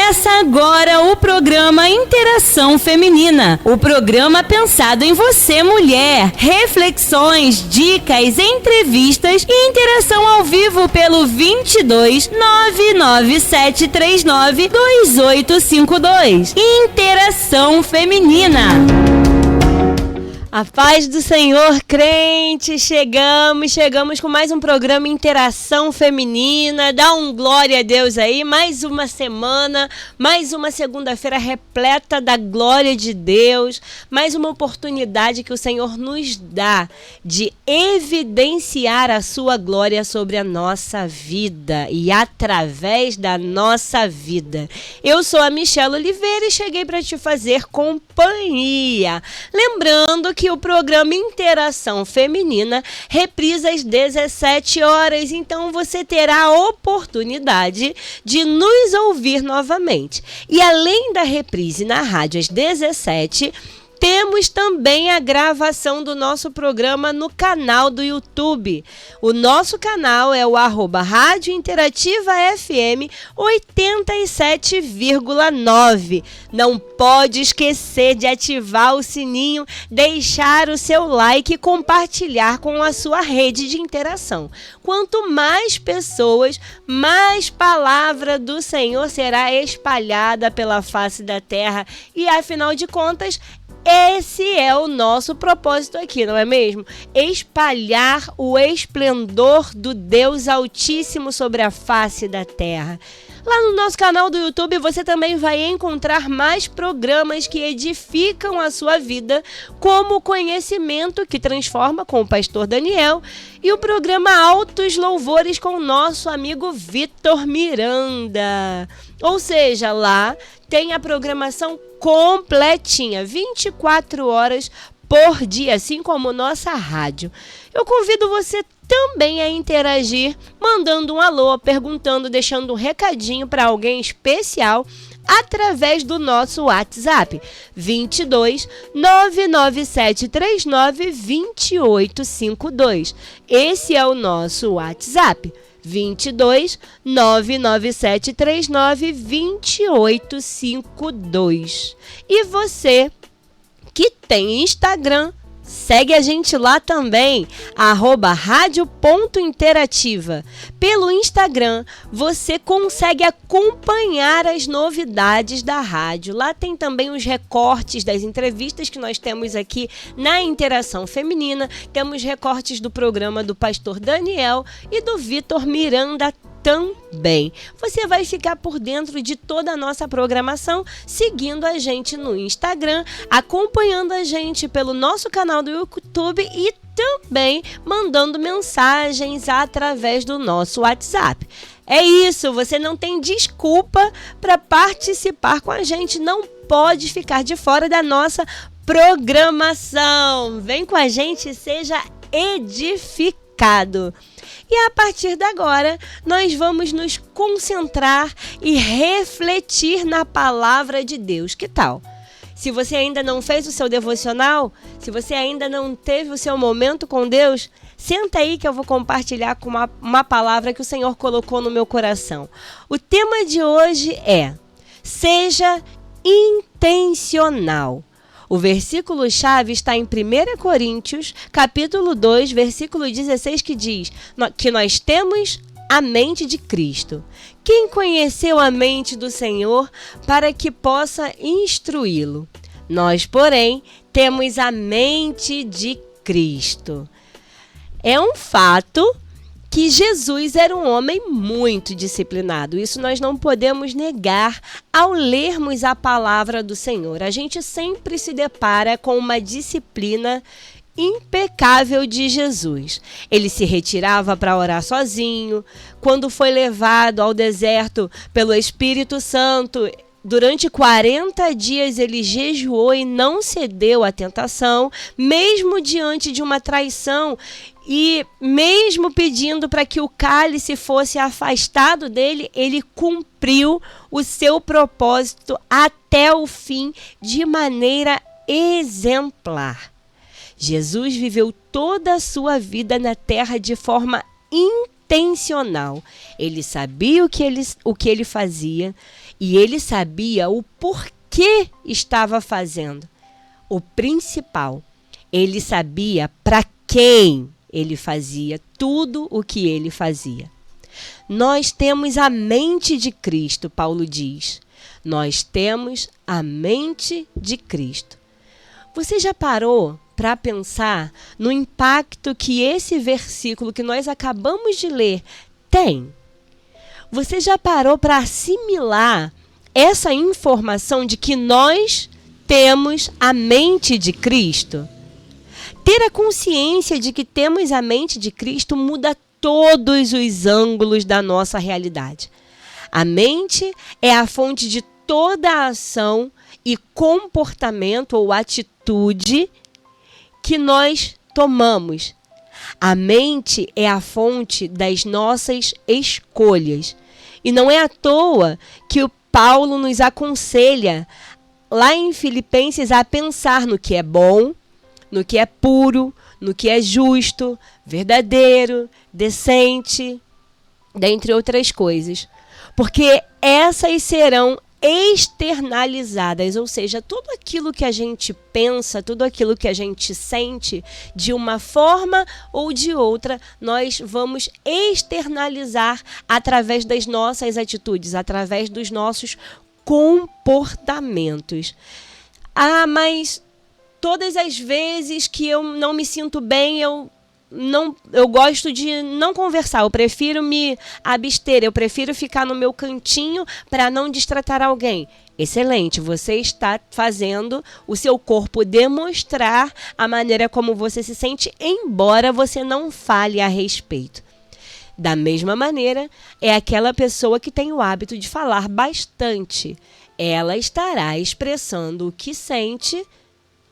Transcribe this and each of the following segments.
Começa agora o programa Interação Feminina, o programa pensado em você, mulher. Reflexões, dicas, entrevistas e interação ao vivo pelo 22 99739 2852. Interação Feminina. A paz do Senhor, crente, chegamos com mais um programa Interação Feminina. Dá um glória a Deus aí, mais uma semana, mais uma segunda-feira repleta da glória de Deus, mais uma oportunidade que o Senhor nos dá de evidenciar a sua glória sobre a nossa vida e através da nossa vida. Eu sou a Michelle Oliveira e cheguei para te fazer companhia. Lembrando que o programa Interação Feminina reprisa às 17 horas, então você terá a oportunidade de nos ouvir novamente. E além da reprise na rádio às 17, temos também a gravação do nosso programa no canal do YouTube. O nosso canal é o @Rádio Interativa FM 87,9. Não pode esquecer de ativar o sininho, deixar o seu like e compartilhar com a sua rede de interação. Quanto mais pessoas, mais palavra do Senhor será espalhada pela face da terra. E afinal de contas, esse é o nosso propósito aqui, não é mesmo? Espalhar o esplendor do Deus Altíssimo sobre a face da terra. Lá no nosso canal do YouTube você também vai encontrar mais programas que edificam a sua vida, como o Conhecimento que Transforma com o pastor Daniel e o programa Altos Louvores com o nosso amigo Vitor Miranda. Ou seja, lá tem a programação completinha, 24 horas por dia, assim como nossa rádio. Eu convido você também a interagir, mandando um alô, perguntando, deixando um recadinho para alguém especial através do nosso WhatsApp 22 99739 2852. Esse é o nosso WhatsApp 22 99739 2852. E você que tem Instagram, segue a gente lá também, @radio.interativa. Pelo Instagram, você consegue acompanhar as novidades da rádio. Lá tem também os recortes das entrevistas que nós temos aqui na Interação Feminina. Temos recortes do programa do pastor Daniel e do Vitor Miranda também. Você vai ficar por dentro de toda a nossa programação, seguindo a gente no Instagram, acompanhando a gente pelo nosso canal do YouTube e também mandando mensagens através do nosso WhatsApp. É isso, você não tem desculpa para participar com a gente, não pode ficar de fora da nossa programação. Vem com a gente e seja edificado. E a partir de agora, nós vamos nos concentrar e refletir na palavra de Deus. Que tal? Se você ainda não fez o seu devocional, se você ainda não teve o seu momento com Deus, senta aí que eu vou compartilhar com uma palavra que o Senhor colocou no meu coração. O tema de hoje é: seja intencional. O versículo-chave está em 1 Coríntios, capítulo 2, versículo 16, que diz que nós temos a mente de Cristo. Quem conheceu a mente do Senhor para que possa instruí-lo? Nós, porém, temos a mente de Cristo. É um fato que Jesus era um homem muito disciplinado. Isso nós não podemos negar ao lermos a palavra do Senhor. A gente sempre se depara com uma disciplina impecável de Jesus. Ele se retirava para orar sozinho. Quando foi levado ao deserto pelo Espírito Santo, durante 40 dias ele jejuou e não cedeu à tentação, mesmo diante de uma traição. E mesmo pedindo para que o cálice fosse afastado dele, ele cumpriu o seu propósito até o fim de maneira exemplar. Jesus viveu toda a sua vida na terra de forma intencional. Ele sabia o que ele fazia e ele sabia o porquê estava fazendo. O principal, ele sabia para quem ele fazia tudo o que ele fazia. Nós temos a mente de Cristo, Paulo diz. Nós temos a mente de Cristo. Você já parou para pensar no impacto que esse versículo que nós acabamos de ler tem? Você já parou para assimilar essa informação de que nós temos a mente de Cristo? Ter a consciência de que temos a mente de Cristo muda todos os ângulos da nossa realidade. A mente é a fonte de toda a ação e comportamento ou atitude que nós tomamos. A mente é a fonte das nossas escolhas. E não é à toa que o Paulo nos aconselha lá em Filipenses a pensar no que é bom, no que é puro, no que é justo, verdadeiro, decente, dentre outras coisas. Porque essas serão externalizadas, ou seja, tudo aquilo que a gente pensa, tudo aquilo que a gente sente, de uma forma ou de outra, nós vamos externalizar através das nossas atitudes, através dos nossos comportamentos. Ah, mas todas as vezes que eu não me sinto bem, eu gosto de não conversar, eu prefiro me abster, eu prefiro ficar no meu cantinho para não distratar alguém. Excelente, você está fazendo o seu corpo demonstrar a maneira como você se sente, embora você não fale a respeito. Da mesma maneira, é aquela pessoa que tem o hábito de falar bastante. Ela estará expressando o que sente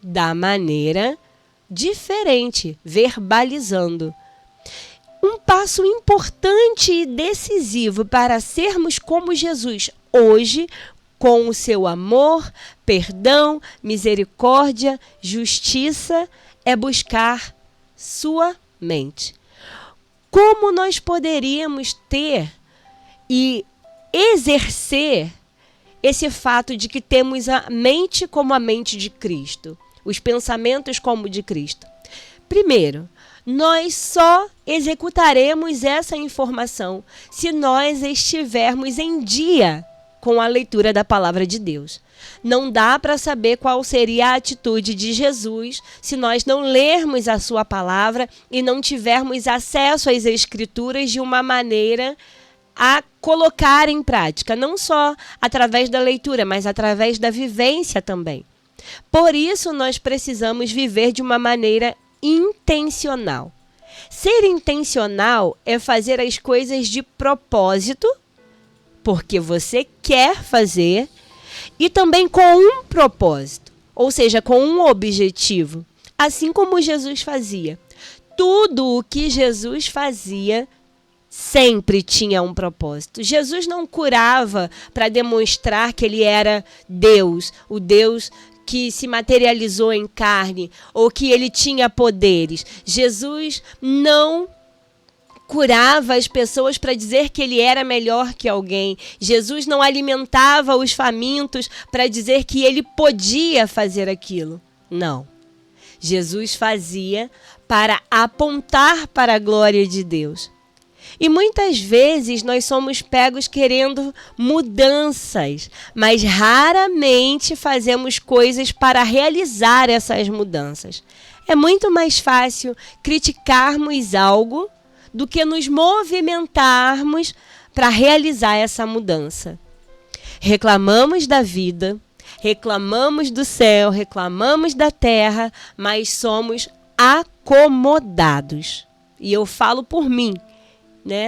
da maneira diferente, verbalizando. Um passo importante e decisivo para sermos como Jesus hoje, com o seu amor, perdão, misericórdia, justiça, é buscar sua mente. Como nós poderíamos ter e exercer esse fato de que temos a mente como a mente de Cristo? Os pensamentos como de Cristo. Primeiro, nós só executaremos essa informação se nós estivermos em dia com a leitura da palavra de Deus. Não dá para saber qual seria a atitude de Jesus se nós não lermos a sua palavra e não tivermos acesso às Escrituras de uma maneira a colocar em prática, não só através da leitura, mas através da vivência também. Por isso, nós precisamos viver de uma maneira intencional. Ser intencional é fazer as coisas de propósito, porque você quer fazer, e também com um propósito, ou seja, com um objetivo, assim como Jesus fazia. Tudo o que Jesus fazia sempre tinha um propósito. Jesus não curava para demonstrar que ele era Deus, o Deus que se materializou em carne, ou que ele tinha poderes. Jesus não curava as pessoas para dizer que ele era melhor que alguém. Jesus não alimentava os famintos para dizer que ele podia fazer aquilo. Não. Jesus fazia para apontar para a glória de Deus. E muitas vezes nós somos pegos querendo mudanças, mas raramente fazemos coisas para realizar essas mudanças. É muito mais fácil criticarmos algo do que nos movimentarmos para realizar essa mudança. Reclamamos da vida, reclamamos do céu, reclamamos da terra, mas somos acomodados. E eu falo por mim.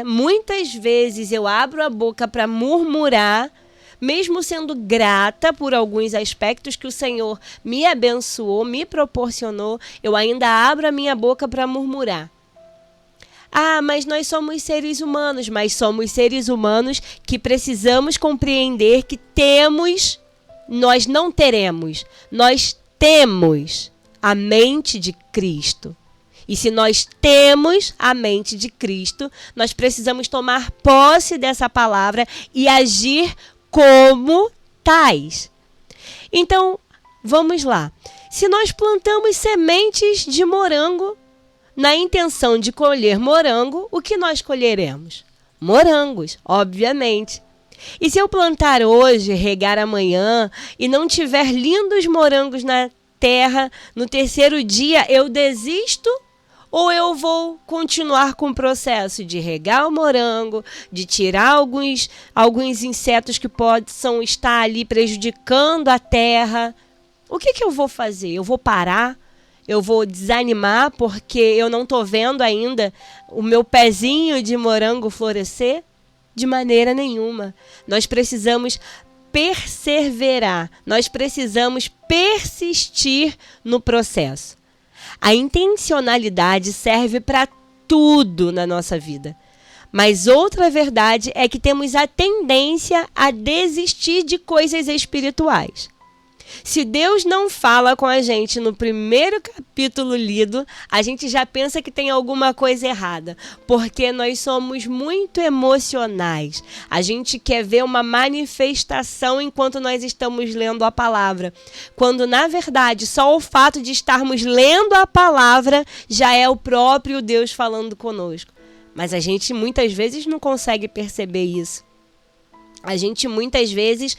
Muitas vezes eu abro a boca para murmurar, mesmo sendo grata por alguns aspectos que o Senhor me abençoou, me proporcionou, eu ainda abro a minha boca para murmurar. Ah, mas nós somos seres humanos, que precisamos compreender que nós não teremos, nós temos a mente de Cristo. E se nós temos a mente de Cristo, nós precisamos tomar posse dessa palavra e agir como tais. Então, vamos lá. Se nós plantamos sementes de morango, na intenção de colher morango, o que nós colheremos? Morangos, obviamente. E se eu plantar hoje, regar amanhã e não tiver lindos morangos na terra, no terceiro dia eu desisto? Ou eu vou continuar com o processo de regar o morango, de tirar alguns insetos que possam estar ali prejudicando a terra? O que eu vou fazer? Eu vou parar? Eu vou desanimar porque eu não estou vendo ainda o meu pezinho de morango florescer? De maneira nenhuma. Nós precisamos perseverar, nós precisamos persistir no processo. A intencionalidade serve para tudo na nossa vida. Mas outra verdade é que temos a tendência a desistir de coisas espirituais. Se Deus não fala com a gente no primeiro capítulo lido, a gente já pensa que tem alguma coisa errada, porque nós somos muito emocionais. A gente quer ver uma manifestação enquanto nós estamos lendo a palavra, quando na verdade só o fato de estarmos lendo a palavra já é o próprio Deus falando conosco. Mas a gente muitas vezes não consegue perceber isso. A gente muitas vezes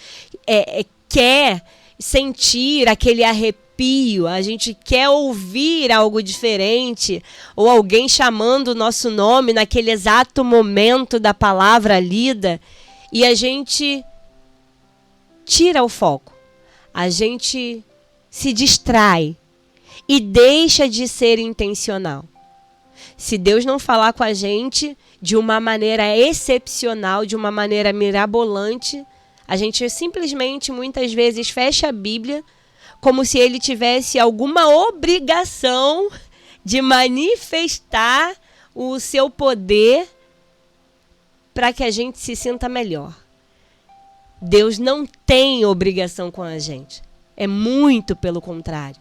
quer sentir aquele arrepio, a gente quer ouvir algo diferente, ou alguém chamando o nosso nome naquele exato momento da palavra lida, e a gente tira o foco, a gente se distrai e deixa de ser intencional. Se Deus não falar com a gente de uma maneira excepcional, de uma maneira mirabolante, a gente simplesmente, muitas vezes, fecha a Bíblia como se ele tivesse alguma obrigação de manifestar o seu poder para que a gente se sinta melhor. Deus não tem obrigação com a gente. É muito pelo contrário.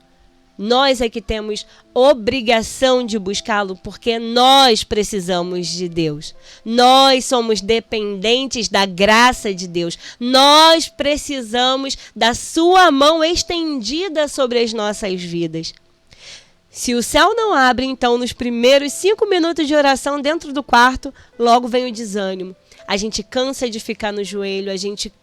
Nós é que temos obrigação de buscá-lo porque nós precisamos de Deus. Nós somos dependentes da graça de Deus. Nós precisamos da sua mão estendida sobre as nossas vidas. Se o céu não abre, então, nos primeiros 5 minutos de oração dentro do quarto, logo vem o desânimo. A gente cansa de ficar no joelho, a gente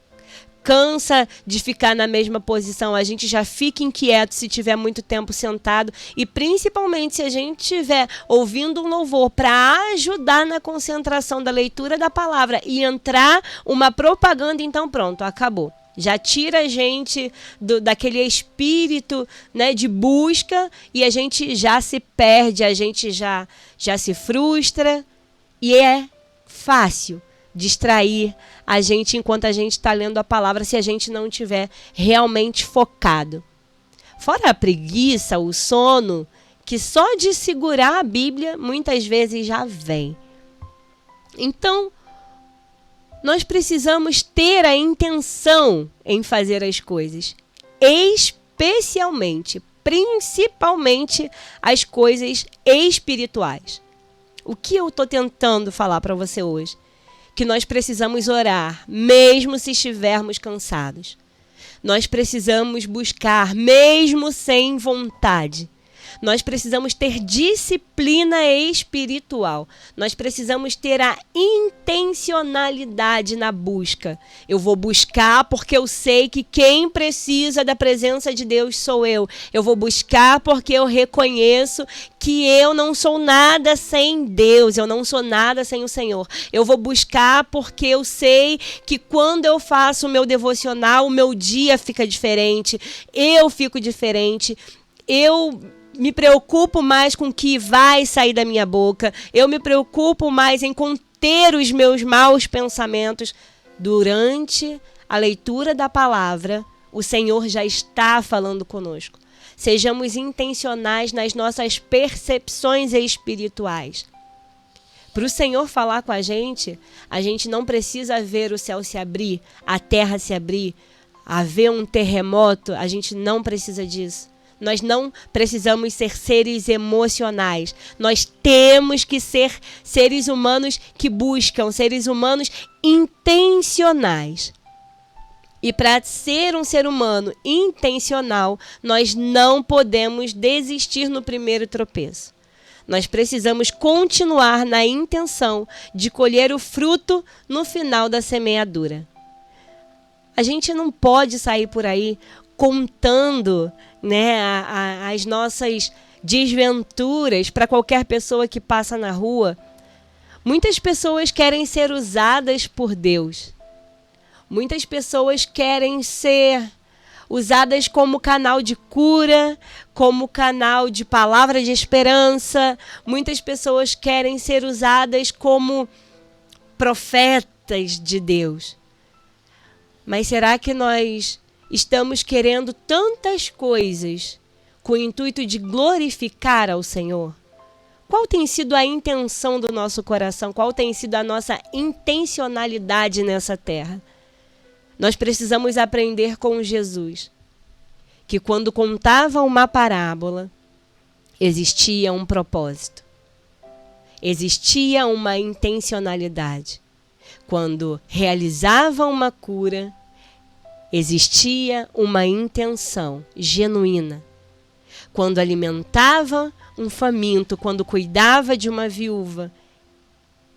cansa de ficar na mesma posição, a gente já fica inquieto se tiver muito tempo sentado e principalmente se a gente estiver ouvindo um louvor para ajudar na concentração da leitura da palavra e entrar uma propaganda, então pronto, acabou. Já tira a gente daquele espírito, né, de busca e a gente já se perde, a gente já se frustra e é fácil distrair a gente enquanto a gente está lendo a palavra se a gente não estiver realmente focado. Fora a preguiça, o sono, que só de segurar a Bíblia muitas vezes já vem. Então, nós precisamos ter a intenção em fazer as coisas, principalmente as coisas espirituais. O que eu estou tentando falar para você hoje? Que nós precisamos orar, mesmo se estivermos cansados. Nós precisamos buscar, mesmo sem vontade. Nós precisamos ter disciplina espiritual. Nós precisamos ter a intencionalidade na busca. Eu vou buscar porque eu sei que quem precisa da presença de Deus sou eu. Eu vou buscar porque eu reconheço que eu não sou nada sem Deus. Eu não sou nada sem o Senhor. Eu vou buscar porque eu sei que quando eu faço o meu devocional, o meu dia fica diferente. Eu fico diferente. Eu me preocupo mais com o que vai sair da minha boca. Eu me preocupo mais em conter os meus maus pensamentos. Durante a leitura da palavra, o Senhor já está falando conosco. Sejamos intencionais nas nossas percepções espirituais. Para o Senhor falar com a gente não precisa ver o céu se abrir, a terra se abrir, haver um terremoto. A gente não precisa disso. Nós não precisamos ser seres emocionais. Nós temos que ser seres humanos que buscam, seres humanos intencionais. E para ser um ser humano intencional, nós não podemos desistir no primeiro tropeço. Nós precisamos continuar na intenção de colher o fruto no final da semeadura. A gente não pode sair por aí contando, né, as nossas desventuras para qualquer pessoa que passa na rua. Muitas pessoas querem ser usadas por Deus. Muitas pessoas querem ser usadas como canal de cura, como canal de palavra de esperança. Muitas pessoas querem ser usadas como profetas de Deus. Mas será que nós estamos querendo tantas coisas com o intuito de glorificar ao Senhor? Qual tem sido a intenção do nosso coração? Qual tem sido a nossa intencionalidade nessa terra? Nós precisamos aprender com Jesus que quando contava uma parábola, existia um propósito. Existia uma intencionalidade. Quando realizava uma cura, existia uma intenção genuína. Quando alimentava um faminto, quando cuidava de uma viúva,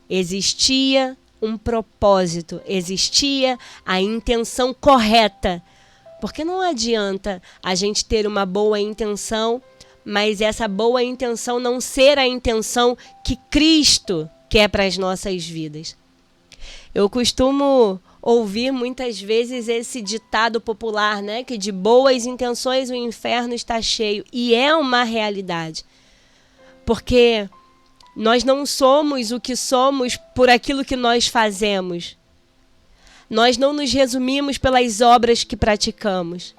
existia um propósito, existia a intenção correta. Porque não adianta a gente ter uma boa intenção, mas essa boa intenção não ser a intenção que Cristo quer para as nossas vidas. Eu costumo ouvir muitas vezes esse ditado popular, né, que de boas intenções o inferno está cheio. E é uma realidade. Porque nós não somos o que somos por aquilo que nós fazemos. Nós não nos resumimos pelas obras que praticamos.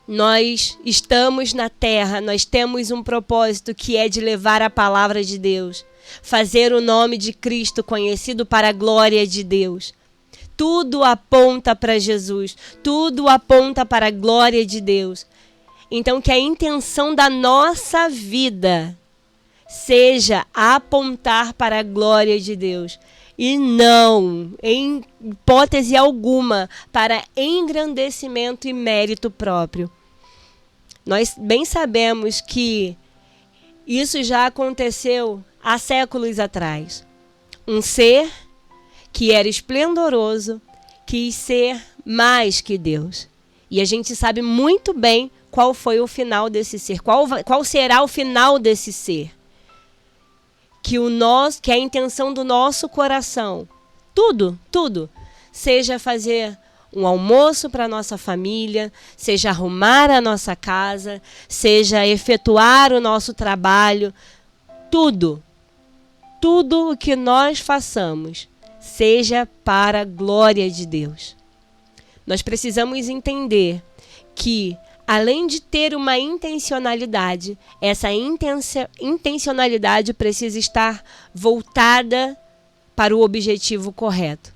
Nós estamos na terra, nós temos um propósito que é de levar a palavra de Deus, fazer o nome de Cristo conhecido para a glória de Deus. Tudo aponta para Jesus, tudo aponta para a glória de Deus. Então que a intenção da nossa vida seja apontar para a glória de Deus. E não, em hipótese alguma, para engrandecimento e mérito próprio. Nós bem sabemos que isso já aconteceu há séculos atrás. Um ser que era esplendoroso quis ser mais que Deus. E a gente sabe muito bem qual foi o final desse ser, qual será o final desse ser. Que a intenção do nosso coração, tudo, seja fazer um almoço para a nossa família, seja arrumar a nossa casa, seja efetuar o nosso trabalho, tudo o que nós façamos, seja para a glória de Deus. Nós precisamos entender que, além de ter uma intencionalidade, essa intencionalidade precisa estar voltada para o objetivo correto,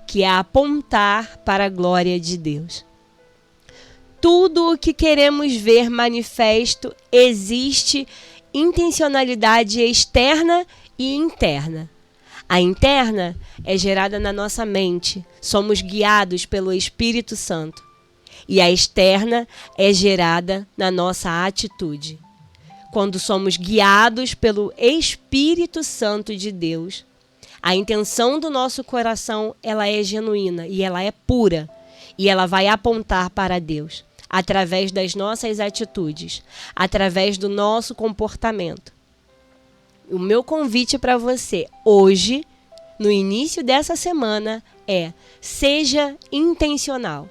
que é apontar para a glória de Deus. Tudo o que queremos ver manifesto existe intencionalidade externa e interna. A interna é gerada na nossa mente, somos guiados pelo Espírito Santo. E a externa é gerada na nossa atitude. Quando somos guiados pelo Espírito Santo de Deus, a intenção do nosso coração, ela é genuína e ela é pura. E ela vai apontar para Deus, através das nossas atitudes, através do nosso comportamento. O meu convite para você hoje, no início dessa semana, é: seja intencional.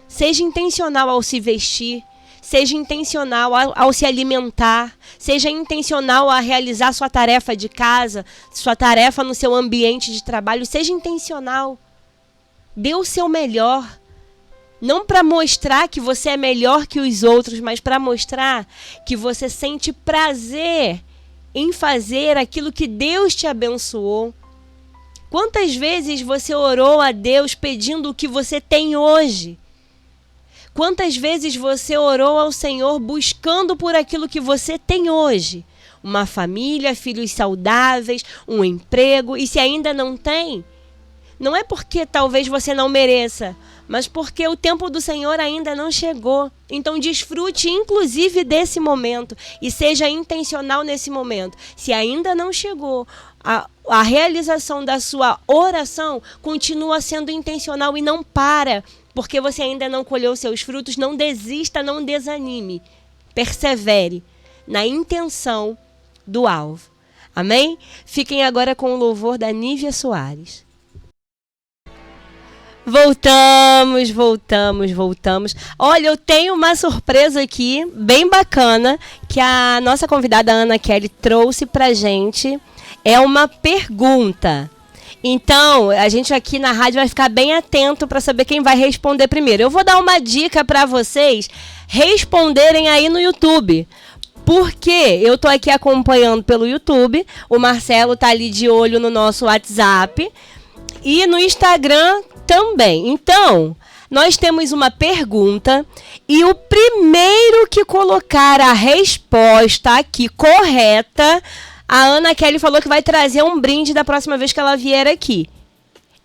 Seja intencional ao se vestir, seja intencional ao se alimentar, seja intencional a realizar sua tarefa de casa, sua tarefa no seu ambiente de trabalho, seja intencional. Dê o seu melhor. Não para mostrar que você é melhor que os outros, mas para mostrar que você sente prazer em fazer aquilo que Deus te abençoou. Quantas vezes você orou a Deus pedindo o que você tem hoje? Quantas vezes você orou ao Senhor buscando por aquilo que você tem hoje? Uma família, filhos saudáveis, um emprego. E se ainda não tem, não é porque talvez você não mereça, mas porque o tempo do Senhor ainda não chegou. Então desfrute inclusive desse momento e seja intencional nesse momento. Se ainda não chegou, a realização da sua oração continua sendo intencional e não para, porque você ainda não colheu seus frutos. Não desista, não desanime. Persevere na intenção do alvo. Amém? Fiquem agora com o louvor da Nívia Soares. Voltamos. Olha, eu tenho uma surpresa aqui, bem bacana, que a nossa convidada Ana Kelly trouxe pra gente. É uma pergunta. Então, a gente aqui na rádio vai ficar bem atento para saber quem vai responder primeiro. Eu vou dar uma dica para vocês responderem aí no YouTube. Porque eu tô aqui acompanhando pelo YouTube, o Marcelo tá ali de olho no nosso WhatsApp e no Instagram também. Então, nós temos uma pergunta e o primeiro que colocar a resposta aqui correta, a Ana Kelly falou que vai trazer um brinde da próxima vez que ela vier aqui.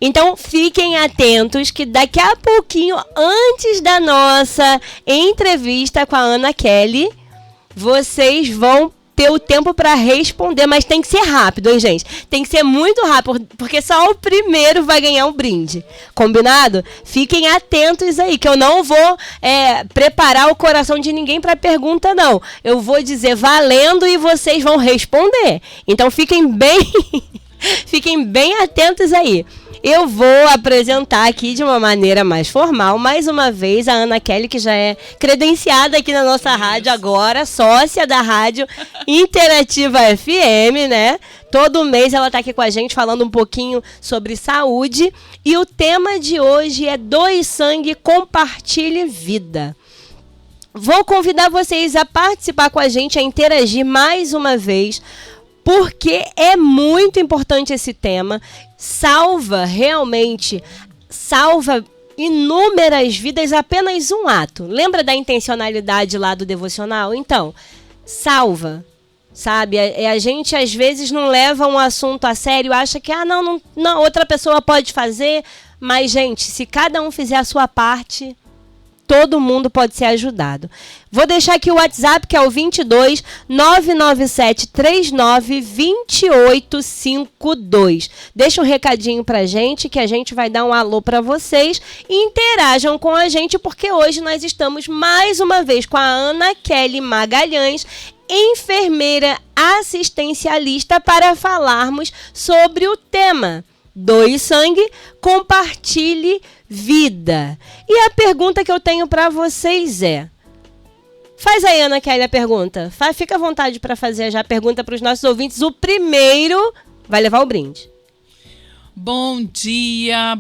Então, fiquem atentos que daqui a pouquinho, antes da nossa entrevista com a Ana Kelly, vocês vão ter o tempo para responder, mas tem que ser rápido, hein, gente? Tem que ser muito rápido, porque só o primeiro vai ganhar um brinde. Combinado? Fiquem atentos aí, que eu não vou preparar o coração de ninguém para pergunta, não. Eu vou dizer valendo e vocês vão responder. Então, fiquem bem atentos aí. Eu vou apresentar aqui de uma maneira mais formal, mais uma vez, a Ana Kelly, que já é credenciada aqui na nossa rádio agora, sócia da Rádio Interativa FM, né? Todo mês ela está aqui com a gente falando um pouquinho sobre saúde. E o tema de hoje é Doe Sangue, Compartilhe Vida. Vou convidar vocês a participar com a gente, a interagir mais uma vez, porque é muito importante esse tema. Salva inúmeras vidas apenas um ato. Lembra da intencionalidade lá do devocional? Então, salva, sabe? A gente às vezes não leva um assunto a sério, acha que não, outra pessoa pode fazer, mas gente, se cada um fizer a sua parte, todo mundo pode ser ajudado. Vou deixar aqui o WhatsApp, que é o 22 997 39 2852. Deixa um recadinho pra gente, que a gente vai dar um alô pra vocês. E interajam com a gente, porque hoje nós estamos mais uma vez com a Ana Kelly Magalhães, enfermeira assistencialista, para falarmos sobre o tema Doe Sangue, Compartilhe Vida. E a pergunta que eu tenho para vocês é... Faz aí, Ana Kelly, a pergunta. Fica à vontade para fazer já a pergunta para os nossos ouvintes. O primeiro vai levar o brinde. Bom dia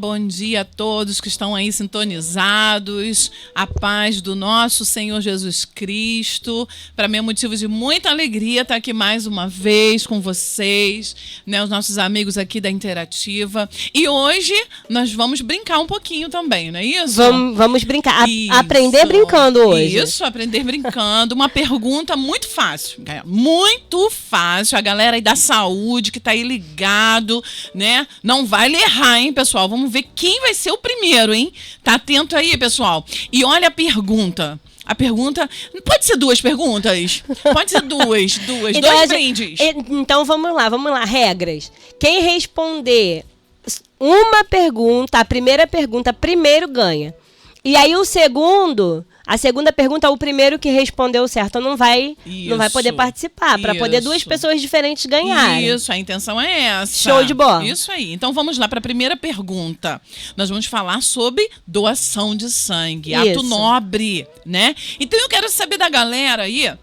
a todos que estão aí sintonizados. A paz do nosso Senhor Jesus Cristo. Para mim é motivo de muita alegria estar aqui mais uma vez com vocês, né, os nossos amigos aqui da Interativa. E hoje nós vamos brincar um pouquinho também, não é isso? Vamos brincar. Aprender brincando hoje. Isso, aprender brincando. Uma pergunta muito fácil. Muito fácil. A galera aí da saúde que está aí ligado, né? Não vai errar, hein, pessoal? Vamos ver quem vai ser o primeiro, hein? Tá atento aí, pessoal. E olha a pergunta. A pergunta... Pode ser duas perguntas? Pode ser duas. Então, dois brindes. Então, vamos lá. Regras. Quem responder uma pergunta, a primeira pergunta, primeiro ganha. E aí a segunda pergunta, o primeiro que respondeu certo não vai poder participar, para poder duas pessoas diferentes ganharem. Isso, a intenção é essa. Show de bola. Isso aí. Então vamos lá para a primeira pergunta. Nós vamos falar sobre doação de sangue, ato nobre, né? Então eu quero saber da galera aí,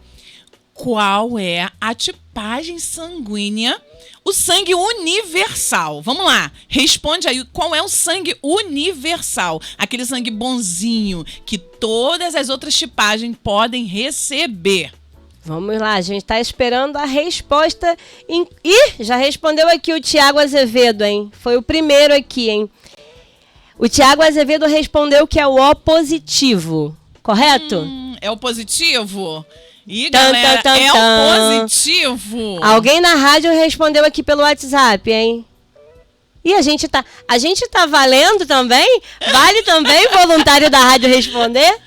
qual é a tipagem sanguínea, o sangue universal. Vamos lá, responde aí, qual é o sangue universal? Aquele sangue bonzinho que todas as outras tipagens podem receber. Vamos lá, a gente está esperando a resposta. Ih, já respondeu aqui o Tiago Azevedo, hein? Foi o primeiro aqui, hein? O Tiago Azevedo respondeu que é o O positivo. correto? É o positivo? Ih, galera, é o positivo. Alguém na rádio respondeu aqui pelo WhatsApp, hein? E a gente tá valendo também? Vale também voluntário da rádio responder?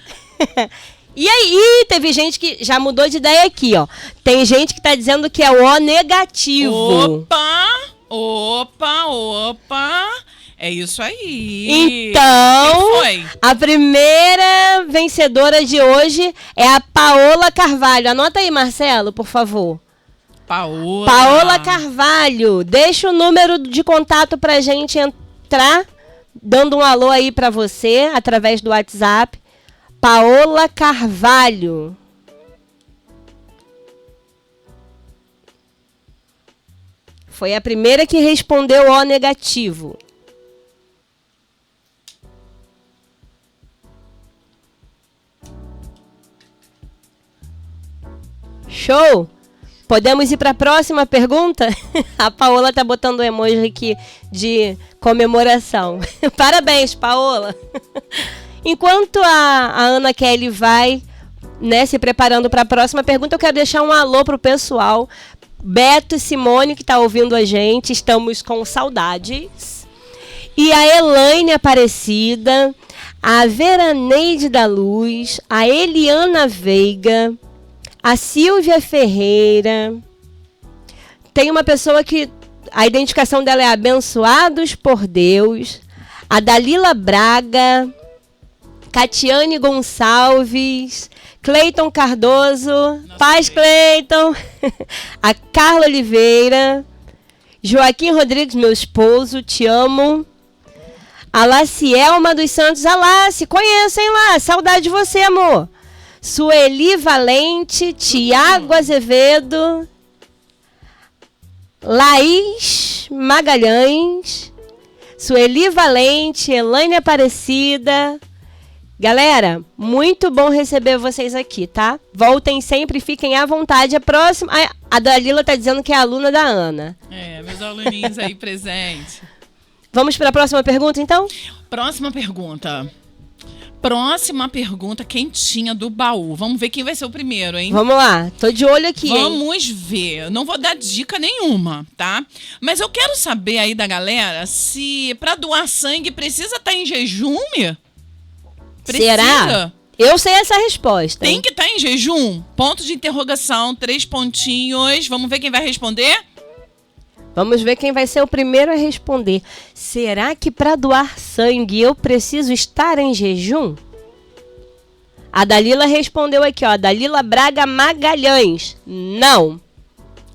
E aí, teve gente que já mudou de ideia aqui, ó. Tem gente que tá dizendo que é o negativo. Opa. É isso aí. Então, quem foi? A primeira vencedora de hoje é a Paola Carvalho. Anota aí, Marcelo, por favor. Paola Carvalho. Deixa o número de contato pra gente entrar, dando um alô aí pra você, através do WhatsApp. Paola Carvalho. Foi a primeira que respondeu o negativo. Show! Podemos ir para a próxima pergunta? A Paola tá botando um emoji aqui de comemoração. Parabéns, Paola! Enquanto a Ana Kelly vai, né, se preparando para a próxima pergunta, eu quero deixar um alô pro pessoal. Beto e Simone, que tá ouvindo a gente, estamos com saudades. E a Elaine Aparecida, a Veraneide da Luz, a Eliana Veiga, a Silvia Ferreira. Tem uma pessoa que a identificação dela é Abençoados por Deus. A Dalila Braga, Catiane Gonçalves, Cleiton Cardoso, nossa, Paz Cleiton, a Carla Oliveira, Joaquim Rodrigues, meu esposo, te amo. A Lacielma dos Santos, a Laci, conhecem lá, saudade de você, amor. Sueli Valente, Tiago Azevedo, Laís Magalhães, Sueli Valente, Elaine Aparecida. Galera, muito bom receber vocês aqui, tá? Voltem sempre, fiquem à vontade. A próxima, a Dalila tá dizendo que é aluna da Ana. Meus aluninhos aí presentes. Vamos para a próxima pergunta, então? Próxima pergunta, quentinha do baú. Vamos ver quem vai ser o primeiro, hein? Vamos lá, tô de olho aqui, Vamos ver. Não vou dar dica nenhuma, tá? Mas eu quero saber aí da galera se pra doar sangue precisa estar em jejum? Precisa? Será? Eu sei essa resposta. Tem que estar em jejum? Ponto de interrogação, 3 pontinhos. Vamos ver quem vai responder? Vamos ver quem vai ser o primeiro a responder. Será que para doar sangue eu preciso estar em jejum? A Dalila respondeu aqui, ó. Dalila Braga Magalhães. Não.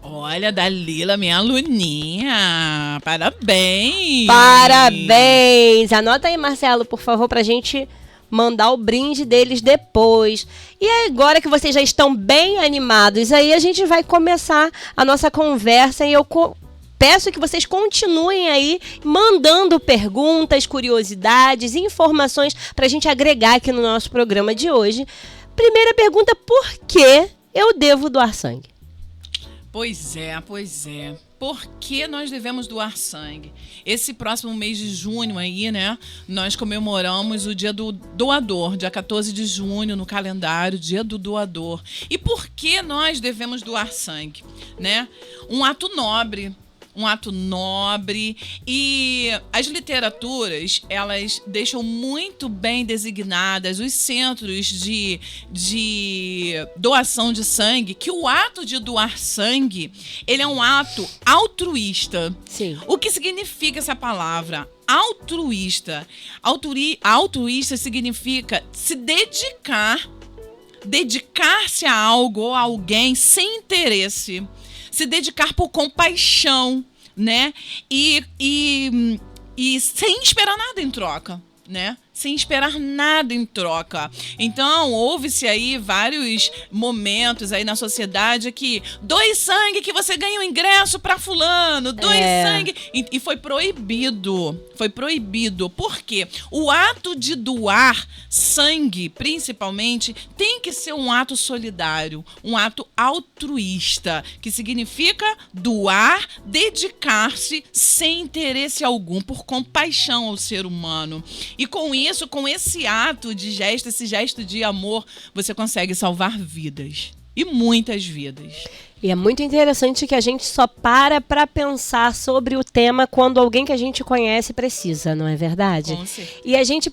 Olha, Dalila, minha aluninha. Parabéns. Parabéns. Anota aí, Marcelo, por favor, pra gente mandar o brinde deles depois. E agora que vocês já estão bem animados, aí a gente vai começar a nossa conversa e eu peço que vocês continuem aí mandando perguntas, curiosidades, informações para a gente agregar aqui no nosso programa de hoje. Primeira pergunta, por que eu devo doar sangue? Pois é. Por que nós devemos doar sangue? Esse próximo mês de junho aí, né? Nós comemoramos o Dia do Doador, dia 14 de junho no calendário, Dia do Doador. E por que nós devemos doar sangue, né? Um ato nobre e as literaturas, elas deixam muito bem designadas os centros de doação de sangue, que o ato de doar sangue, ele é um ato altruísta. Sim. O que significa essa palavra? Altruísta. Altruísta significa se dedicar-se a algo ou a alguém sem interesse. Se dedicar por compaixão, né? E sem esperar nada em troca, né? Sem esperar nada em troca. Então, houve-se aí vários momentos aí na sociedade que doe sangue que você ganha um ingresso para fulano, doe sangue. E foi proibido. Foi proibido. Por quê? O ato de doar sangue, principalmente, tem que ser um ato solidário, um ato altruísta, que significa doar, dedicar-se sem interesse algum, por compaixão ao ser humano. E com isso, isso, com esse ato de gesto, esse gesto de amor, você consegue salvar vidas. E muitas vidas. E é muito interessante que a gente só para pensar sobre o tema quando alguém que a gente conhece precisa, não é verdade? Com certeza. E a gente...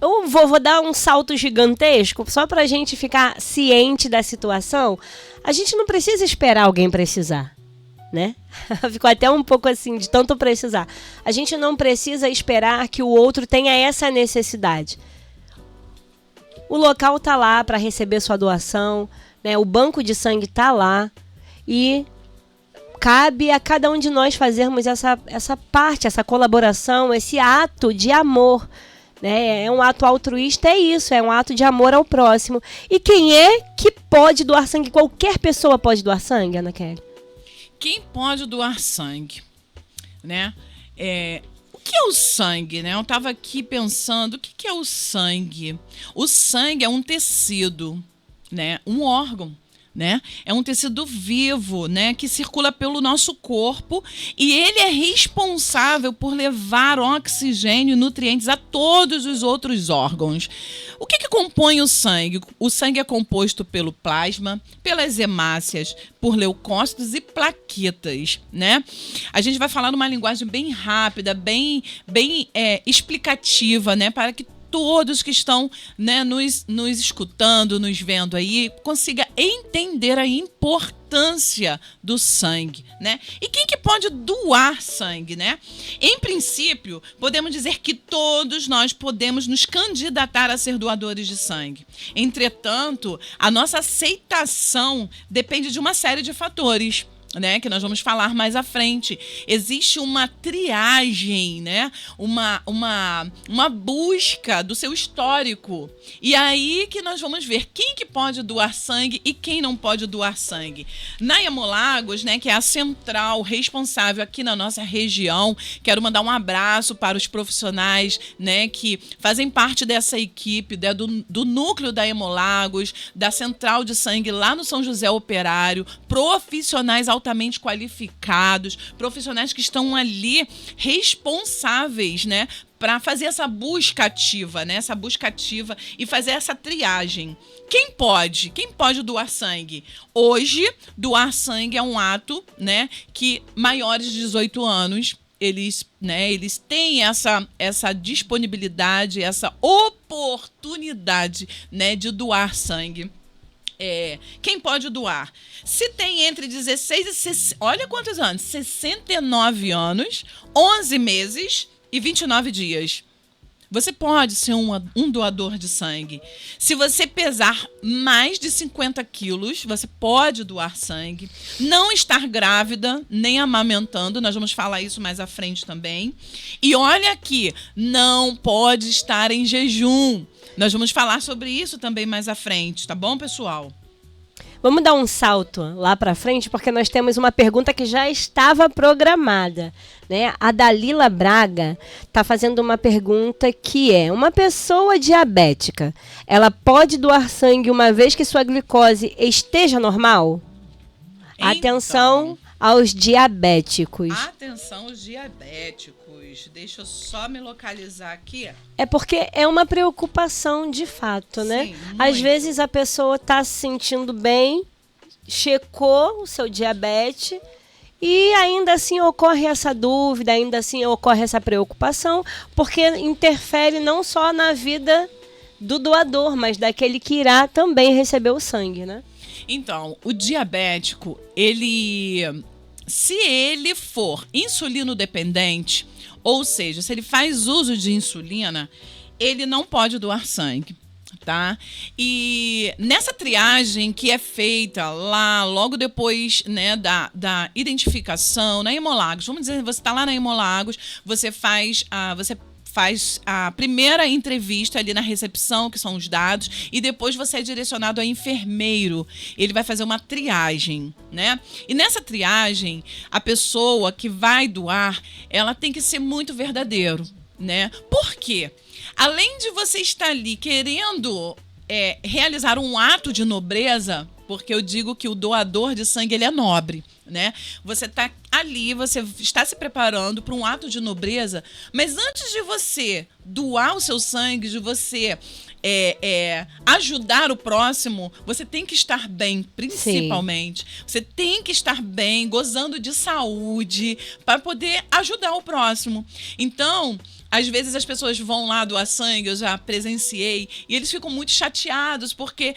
Eu vou dar um salto gigantesco, só pra gente ficar ciente da situação. A gente não precisa esperar alguém precisar, né? Ficou até um pouco assim, de tanto precisar. A gente não precisa esperar que o outro tenha essa necessidade. O local tá lá para receber sua doação, né? O banco de sangue tá lá e cabe a cada um de nós fazermos essa parte, essa colaboração, esse ato de amor, né? É um ato altruísta, é isso, é um ato de amor ao próximo. E quem é que pode doar sangue? Qualquer pessoa pode doar sangue, Ana Kelly? Quem pode doar sangue, né? O que é o sangue, né? Eu estava aqui pensando, o que é o sangue? O sangue é um tecido, né? Um órgão, né? É um tecido vivo, né? Que circula pelo nosso corpo e ele é responsável por levar oxigênio e nutrientes a todos os outros órgãos. O que compõe o sangue? O sangue é composto pelo plasma, pelas hemácias, por leucócitos e plaquetas, né? A gente vai falar numa linguagem bem rápida, bem explicativa, né? Para que todos que estão, né, nos escutando, nos vendo aí, consiga entender a importância do sangue, né? E quem que pode doar sangue, né? Em princípio, podemos dizer que todos nós podemos nos candidatar a ser doadores de sangue. Entretanto, a nossa aceitação depende de uma série de fatores, né, que nós vamos falar mais à frente. Existe uma triagem, né, uma busca do seu histórico. E aí que nós vamos ver quem que pode doar sangue e quem não pode doar sangue. Na Hemolagos, né, que é a central responsável aqui na nossa região, quero mandar um abraço para os profissionais, né, que fazem parte dessa equipe, né, do núcleo da Hemolagos, da central de sangue lá no São José Operário, profissionais altamente qualificados, profissionais que estão ali responsáveis, né, para fazer essa busca ativa, né, essa busca ativa e fazer essa triagem. Quem pode? Quem pode doar sangue? Hoje, doar sangue é um ato, né, que maiores de 18 anos eles têm essa disponibilidade, essa oportunidade, né, de doar sangue. Quem pode doar? Se tem entre 16 e 60, olha quantos anos, 69 anos, 11 meses e 29 dias. Você pode ser um doador de sangue. Se você pesar mais de 50 quilos, você pode doar sangue. Não estar grávida, nem amamentando, nós vamos falar isso mais à frente também. E olha aqui, não pode estar em jejum. Nós vamos falar sobre isso também mais à frente, tá bom, pessoal? Vamos dar um salto lá para frente, porque nós temos uma pergunta que já estava programada, né? A Dalila Braga está fazendo uma pergunta que é: uma pessoa diabética, ela pode doar sangue uma vez que sua glicose esteja normal? Então, atenção aos diabéticos. Atenção aos diabéticos. Deixa eu só me localizar aqui. É porque é uma preocupação de fato, né? Sim, às vezes a pessoa está se sentindo bem, checou o seu diabetes e ainda assim ocorre essa dúvida, ainda assim ocorre essa preocupação, porque interfere não só na vida do doador, mas daquele que irá também receber o sangue, né? Então, o diabético, se ele for insulino dependente, ou seja, se ele faz uso de insulina, ele não pode doar sangue, tá? E nessa triagem que é feita lá, logo depois, né, da identificação na Hemolagos, vamos dizer, você está lá na Hemolagos, você faz a primeira entrevista ali na recepção, que são os dados, e depois você é direcionado a enfermeiro. Ele vai fazer uma triagem, né? E nessa triagem, a pessoa que vai doar, ela tem que ser muito verdadeiro, né? Por quê? Além de você estar ali querendo realizar um ato de nobreza, porque eu digo que o doador de sangue, ele é nobre, né? Você está ali, você está se preparando para um ato de nobreza, mas antes de você doar o seu sangue, de você ajudar o próximo, você tem que estar bem, principalmente. Sim. Você tem que estar bem, gozando de saúde, para poder ajudar o próximo. Então, às vezes as pessoas vão lá doar sangue, eu já presenciei, e eles ficam muito chateados porque,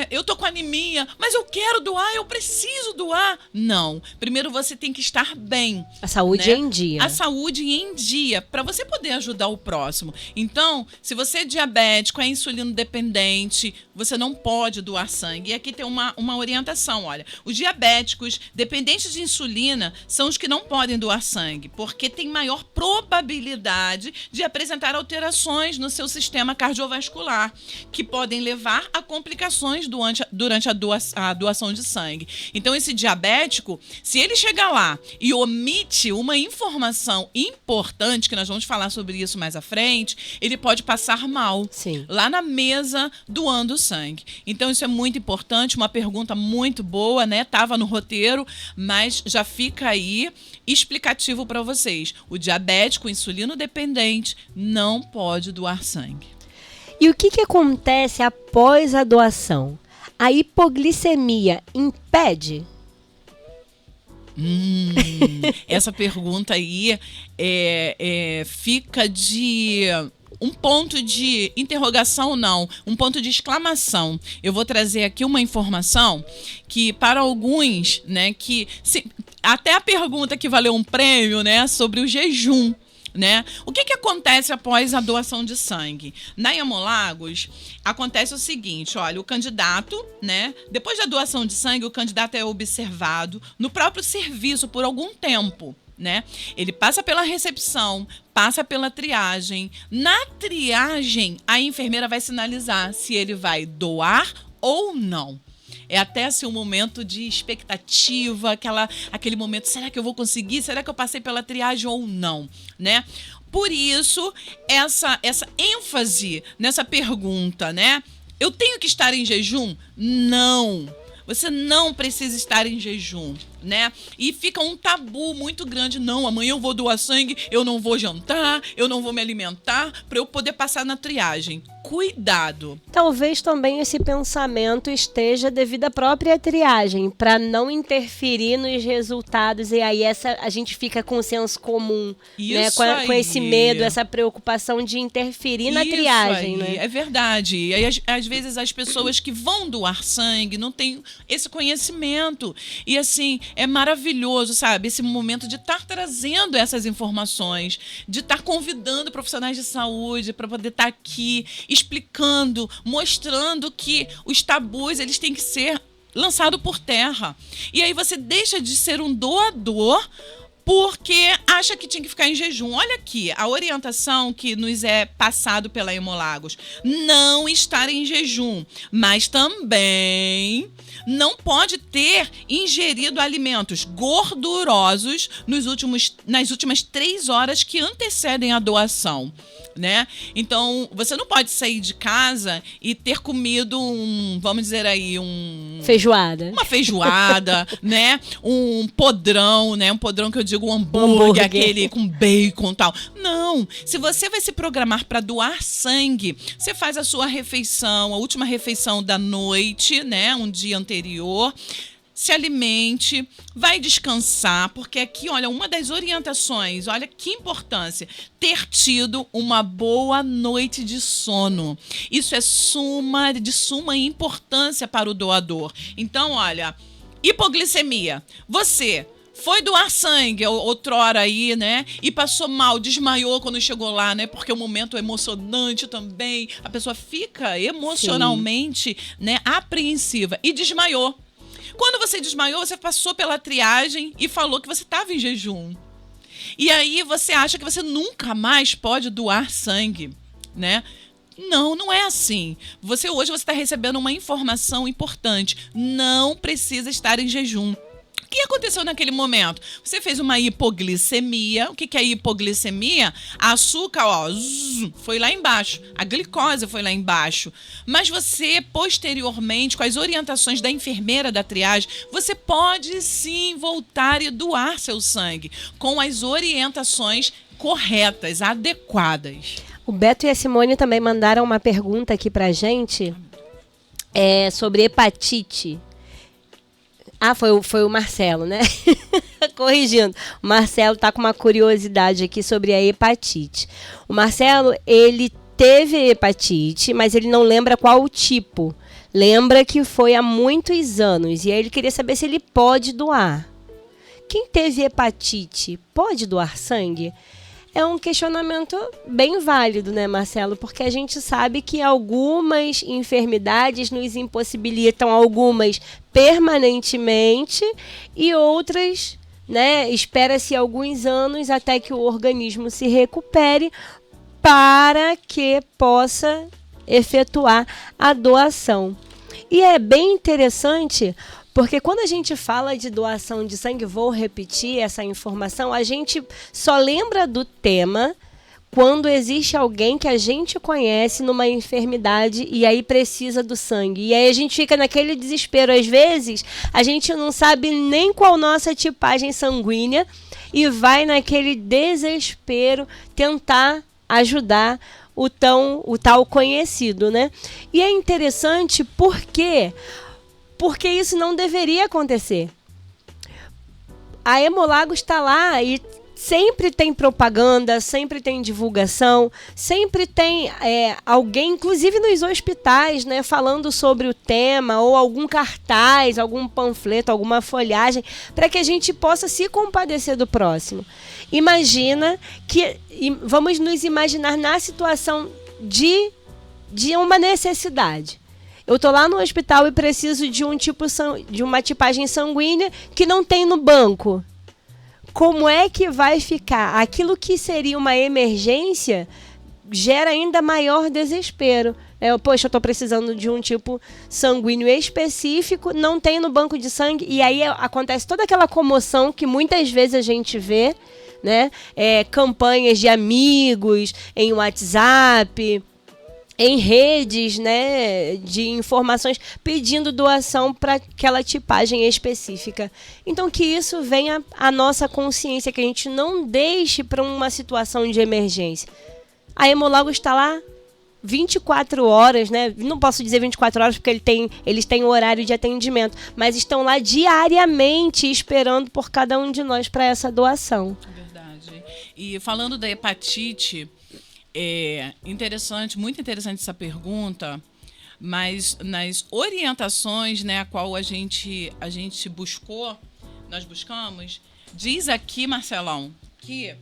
eu tô com anemia, mas eu quero doar, eu preciso doar. Não. Primeiro você tem que estar bem. A saúde, né? Em dia. A saúde em dia, para você poder ajudar o próximo. Então, se você é diabético, é insulino dependente, você não pode doar sangue. E aqui tem uma orientação, olha. Os diabéticos dependentes de insulina são os que não podem doar sangue, porque tem maior probabilidade de apresentar alterações no seu sistema cardiovascular, que podem levar a complicações durante a doação de sangue. Então, esse diabético, se ele chegar lá e omite uma informação importante, que nós vamos falar sobre isso mais à frente, ele pode passar mal. Sim. Lá na mesa doando sangue. Então, isso é muito importante, uma pergunta muito boa, né? Tava no roteiro, mas já fica aí explicativo para vocês. O diabético, insulino dependente, não pode doar sangue. E o que acontece após a doação? A hipoglicemia impede? Essa pergunta aí fica de um ponto de interrogação, não, um ponto de exclamação. Eu vou trazer aqui uma informação que para alguns, né, até a pergunta que valeu um prêmio, né, sobre o jejum. Né? O que acontece após a doação de sangue? Na Hemolagos, acontece o seguinte, olha, o candidato, né, depois da doação de sangue, o candidato é observado no próprio serviço por algum tempo, né? Ele passa pela recepção, passa pela triagem. Na triagem, a enfermeira vai sinalizar se ele vai doar ou não. É até assim um momento de expectativa, aquele momento, será que eu vou conseguir? Será que eu passei pela triagem ou não? Né? Por isso, essa ênfase nessa pergunta, né? Eu tenho que estar em jejum? Não. Você não precisa estar em jejum, né? E fica um tabu muito grande. Não, amanhã eu vou doar sangue, eu não vou jantar, eu não vou me alimentar para eu poder passar na triagem. Cuidado. Talvez também esse pensamento esteja devido à própria triagem, para não interferir nos resultados. E aí a gente fica com o senso comum, né? Com esse medo, essa preocupação de interferir na triagem. Né? É verdade. E aí, às vezes as pessoas que vão doar sangue não têm esse conhecimento. E assim, é maravilhoso, sabe? Esse momento de estar trazendo essas informações, de estar convidando profissionais de saúde para poder estar aqui explicando, mostrando que os tabus, eles têm que ser lançados por terra. E aí você deixa de ser um doador porque acha que tinha que ficar em jejum. Olha aqui, a orientação que nos é passado pela Hemolagos. Não estar em jejum, mas também não pode ter ingerido alimentos gordurosos nas últimas 3 horas que antecedem a doação. Né? Então, você não pode sair de casa e ter comido vamos dizer aí, uma feijoada, né? Um podrão, né? Um podrão que eu digo um hambúrguer, aquele com bacon e tal. Não, se você vai se programar para doar sangue, você faz a sua refeição, a última refeição da noite, né? Um dia anterior. Se alimente, vai descansar, porque aqui, olha, uma das orientações, olha que importância, ter tido uma boa noite de sono. Isso é de suma importância para o doador. Então, olha, hipoglicemia, você foi doar sangue outrora aí, né? E passou mal, desmaiou quando chegou lá, né? Porque é um momento emocionante também. A pessoa fica emocionalmente, né, apreensiva e desmaiou. Quando você desmaiou, você passou pela triagem e falou que você estava em jejum. E aí você acha que você nunca mais pode doar sangue, né? Não, não é assim. Hoje você está recebendo uma informação importante. Não precisa estar em jejum. que aconteceu naquele momento? Você fez uma hipoglicemia. O que é hipoglicemia? A açúcar, foi lá embaixo. A glicose foi lá embaixo. Mas você, posteriormente, com as orientações da enfermeira da triagem, você pode sim voltar e doar seu sangue com as orientações corretas, adequadas. O Beto e a Simone também mandaram uma pergunta aqui pra gente sobre hepatite. Foi o Marcelo, né? Corrigindo. O Marcelo tá com uma curiosidade aqui sobre a hepatite. O Marcelo, ele teve hepatite, mas ele não lembra qual o tipo. Lembra que foi há muitos anos. E aí ele queria saber se ele pode doar. Quem teve hepatite pode doar sangue? É um questionamento bem válido, né, Marcelo? Porque a gente sabe que algumas enfermidades nos impossibilitam, algumas permanentemente e outras, né, espera-se alguns anos até que o organismo se recupere para que possa efetuar a doação. E é bem interessante porque quando a gente fala de doação de sangue, vou repetir essa informação, a gente só lembra do tema quando existe alguém que a gente conhece numa enfermidade e aí precisa do sangue. E aí a gente fica naquele desespero. Às vezes, a gente não sabe nem qual nossa tipagem sanguínea e vai naquele desespero tentar ajudar o tal conhecido, né? E é interessante porque isso não deveria acontecer. A Hemolagos está lá e sempre tem propaganda, sempre tem divulgação, sempre tem alguém, inclusive nos hospitais, né, falando sobre o tema, ou algum cartaz, algum panfleto, alguma folhagem, para que a gente possa se compadecer do próximo. Imagina que, vamos nos imaginar na situação de uma necessidade. Eu estou lá no hospital e preciso de uma tipagem sanguínea que não tem no banco. Como é que vai ficar? Aquilo que seria uma emergência gera ainda maior desespero. Poxa, eu estou precisando de um tipo sanguíneo específico, não tem no banco de sangue, e aí acontece toda aquela comoção que muitas vezes a gente vê, né? Campanhas de amigos em WhatsApp, em redes, né, de informações pedindo doação para aquela tipagem específica. Então, que isso venha à nossa consciência, que a gente não deixe para uma situação de emergência. A Hemolagos está lá 24 horas, né? Não posso dizer 24 horas porque eles têm horário de atendimento, mas estão lá diariamente esperando por cada um de nós para essa doação. Verdade. E falando da hepatite, muito interessante essa pergunta, mas nas orientações, né, a qual a gente nós buscamos, diz aqui, Marcelão, que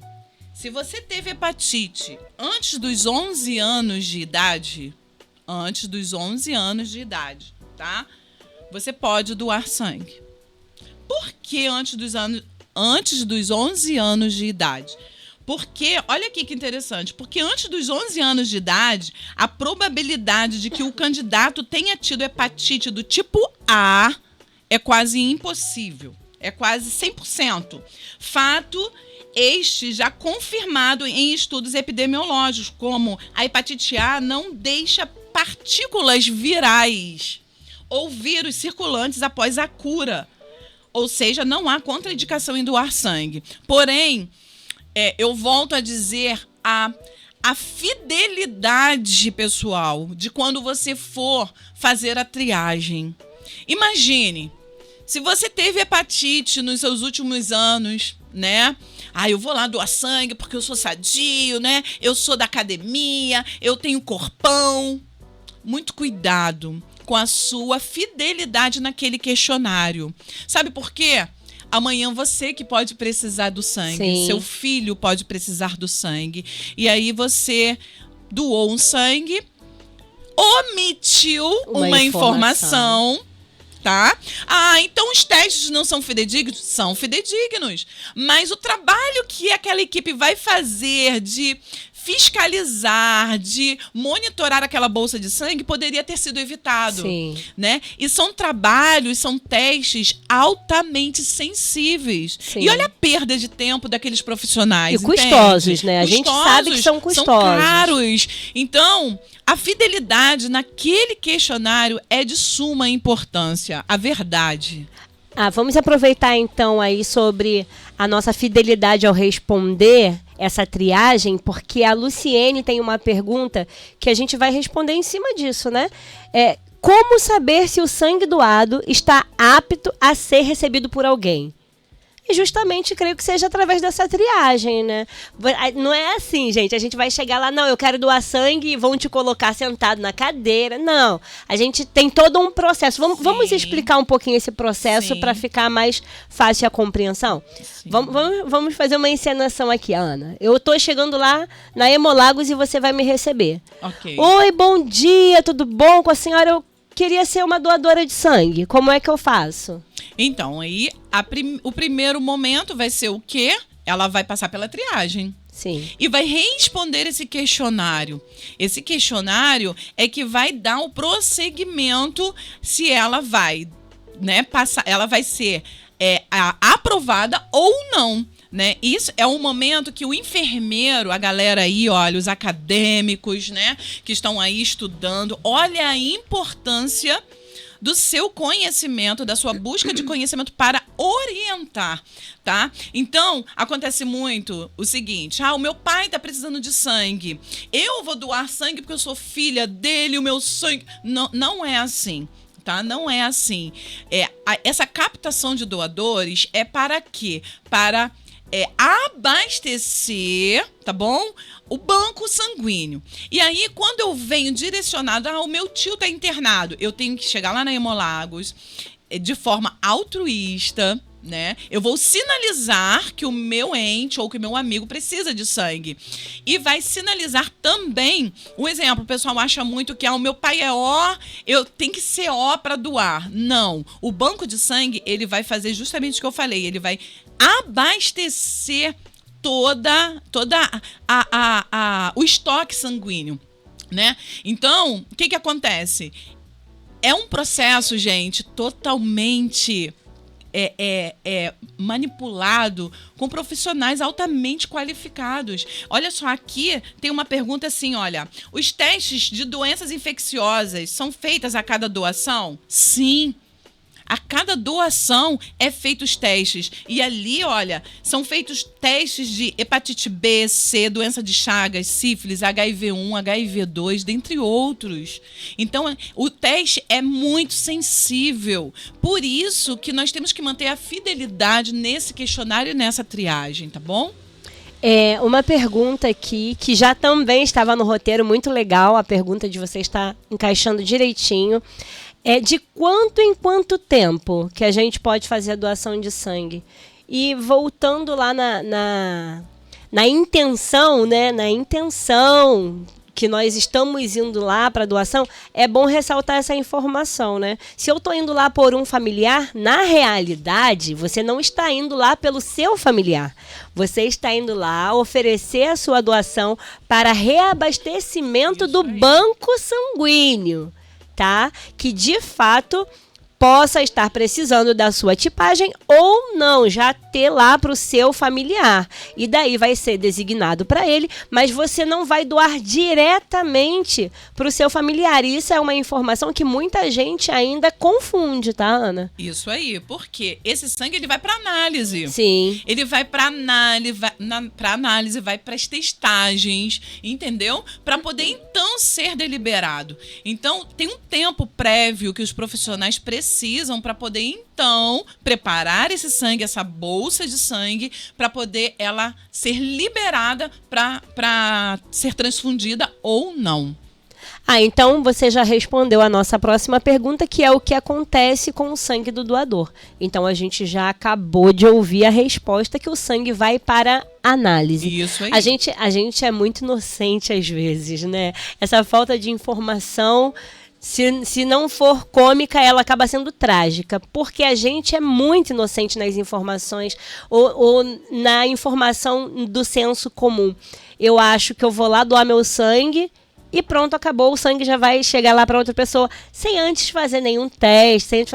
se você teve hepatite antes dos 11 anos de idade, tá? Você pode doar sangue. Por que antes dos 11 anos de idade? Porque, olha aqui que interessante, porque antes dos 11 anos de idade, a probabilidade de que o candidato tenha tido hepatite do tipo A é quase impossível, é quase 100%. Fato este já confirmado em estudos epidemiológicos, como a hepatite A não deixa partículas virais ou vírus circulantes após a cura, ou seja, não há contraindicação em doar sangue. Porém, eu volto a dizer a fidelidade, pessoal, de quando você for fazer a triagem. Imagine, se você teve hepatite nos seus últimos anos, né? Eu vou lá doar sangue porque eu sou sadio, né? Eu sou da academia, eu tenho corpão. Muito cuidado com a sua fidelidade naquele questionário. Sabe por quê? Amanhã você que pode precisar do sangue. Sim. Seu filho pode precisar do sangue. E aí você doou um sangue, omitiu uma informação, tá? Então os testes não são fidedignos? São fidedignos. Mas o trabalho que aquela equipe vai fazer de fiscalizar, de monitorar aquela bolsa de sangue, poderia ter sido evitado. Sim. Né? E são trabalhos, são testes altamente sensíveis. Sim. E olha a perda de tempo daqueles profissionais. E custosos, né? A gente sabe que são custosos. São caros. Então, a fidelidade naquele questionário é de suma importância. A verdade. Vamos aproveitar então aí sobre a nossa fidelidade ao responder essa triagem, porque a Luciene tem uma pergunta que a gente vai responder em cima disso, né? Como saber se o sangue doado está apto a ser recebido por alguém? E justamente creio que seja através dessa triagem, né? Não é assim, gente, a gente vai chegar lá, não, eu quero doar sangue e vão te colocar sentado na cadeira. Não, a gente tem todo um processo. Vamos explicar um pouquinho esse processo para ficar mais fácil a compreensão? Vamos fazer uma encenação aqui, Ana. Eu estou chegando lá na Hemolagos e você vai me receber. Ok. Oi, bom dia, tudo bom com a senhora? Eu queria ser uma doadora de sangue. Como é que eu faço? Então, aí o primeiro momento vai ser o quê? Ela vai passar pela triagem. Sim. E vai responder esse questionário. Esse questionário é que vai dar o prosseguimento se ela vai, né, passar, ela vai ser aprovada ou não. Né? Isso é um momento que o enfermeiro, a galera aí, olha, os acadêmicos, né, que estão aí estudando, olha a importância do seu conhecimento, da sua busca de conhecimento para orientar, tá? Então, acontece muito o seguinte, o meu pai está precisando de sangue, eu vou doar sangue porque eu sou filha dele, o meu sangue... Não é assim. Tá? Não é assim. Essa captação de doadores é para quê? Para abastecer, tá bom? O banco sanguíneo. E aí, quando eu venho direcionado, o meu tio tá internado, eu tenho que chegar lá na Hemolagos de forma altruísta, né? Eu vou sinalizar que o meu ente ou que o meu amigo precisa de sangue. E vai sinalizar também, um exemplo, o pessoal acha muito que o meu pai é O, eu tenho que ser O para doar. Não. O banco de sangue, ele vai fazer justamente o que eu falei, ele vai abastecer toda o estoque sanguíneo, né? Então, o que acontece? É um processo, gente, totalmente manipulado com profissionais altamente qualificados. Olha só, aqui tem uma pergunta assim, olha, os testes de doenças infecciosas são feitos a cada doação? Sim. A cada doação é feitos testes. E ali, olha, são feitos testes de hepatite B, C, doença de Chagas, sífilis, HIV-1, HIV-2, dentre outros. Então, o teste é muito sensível. Por isso que nós temos que manter a fidelidade nesse questionário e nessa triagem, tá bom? Uma pergunta aqui, que já também estava no roteiro, muito legal, a pergunta de você está encaixando direitinho. De quanto em quanto tempo que a gente pode fazer a doação de sangue? E voltando lá na intenção, né? Na intenção que nós estamos indo lá para doação, é bom ressaltar essa informação, né? Se eu estou indo lá por um familiar, na realidade, você não está indo lá pelo seu familiar. Você está indo lá oferecer a sua doação para reabastecimento do banco sanguíneo. Tá? Que de fato possa estar precisando da sua tipagem ou não, já ter lá para o seu familiar. E daí vai ser designado para ele, mas você não vai doar diretamente para o seu familiar. E isso é uma informação que muita gente ainda confunde, tá, Ana? Isso aí, porque esse sangue ele vai para análise. Sim. Ele vai para análise, vai para as testagens, entendeu? Para poder então ser deliberado. Então, tem um tempo prévio que os profissionais precisam para poder, então, preparar esse sangue, essa bolsa de sangue, para poder ela ser liberada para ser transfundida ou não. Então você já respondeu a nossa próxima pergunta, que é o que acontece com o sangue do doador. Então a gente já acabou de ouvir a resposta, que o sangue vai para análise. Isso aí. A gente é muito inocente às vezes, né? Essa falta de informação Se não for cômica, ela acaba sendo trágica, porque a gente é muito inocente nas informações ou na informação do senso comum. Eu acho que eu vou lá doar meu sangue e pronto, acabou, o sangue já vai chegar lá para outra pessoa, sem antes fazer nenhum teste.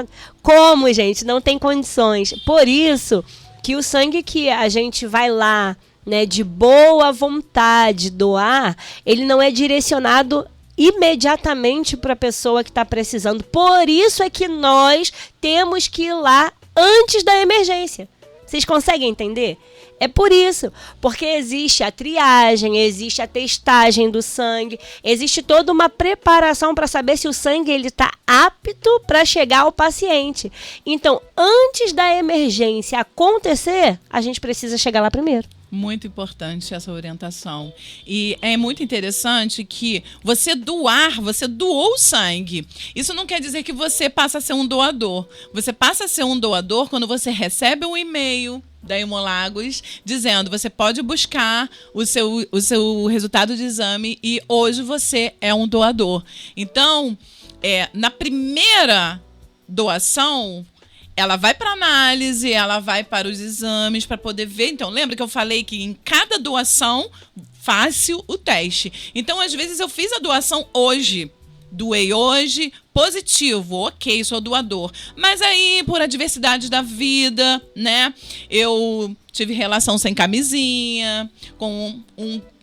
Como, gente? Não tem condições. Por isso que o sangue que a gente vai lá, né, de boa vontade doar, ele não é direcionado imediatamente para a pessoa que está precisando. Por isso é que nós temos que ir lá antes da emergência. Vocês conseguem entender? É por isso, porque existe a triagem, existe a testagem do sangue, existe toda uma preparação para saber se o sangue está apto para chegar ao paciente. Então, antes da emergência acontecer, a gente precisa chegar lá primeiro. Muito importante essa orientação. E é muito interessante que você doou o sangue. Isso não quer dizer que você passa a ser um doador. Você passa a ser um doador quando você recebe um e-mail da Hemolagos dizendo: você pode buscar o seu resultado de exame e hoje você é um doador. Então, na primeira doação, ela vai para análise, ela vai para os exames para poder ver. Então, lembra que eu falei que em cada doação faça o teste. Então, às vezes eu fiz a doação hoje, doei hoje, positivo, ok, sou doador. Mas aí, por adversidades da vida, né, eu tive relação sem camisinha, com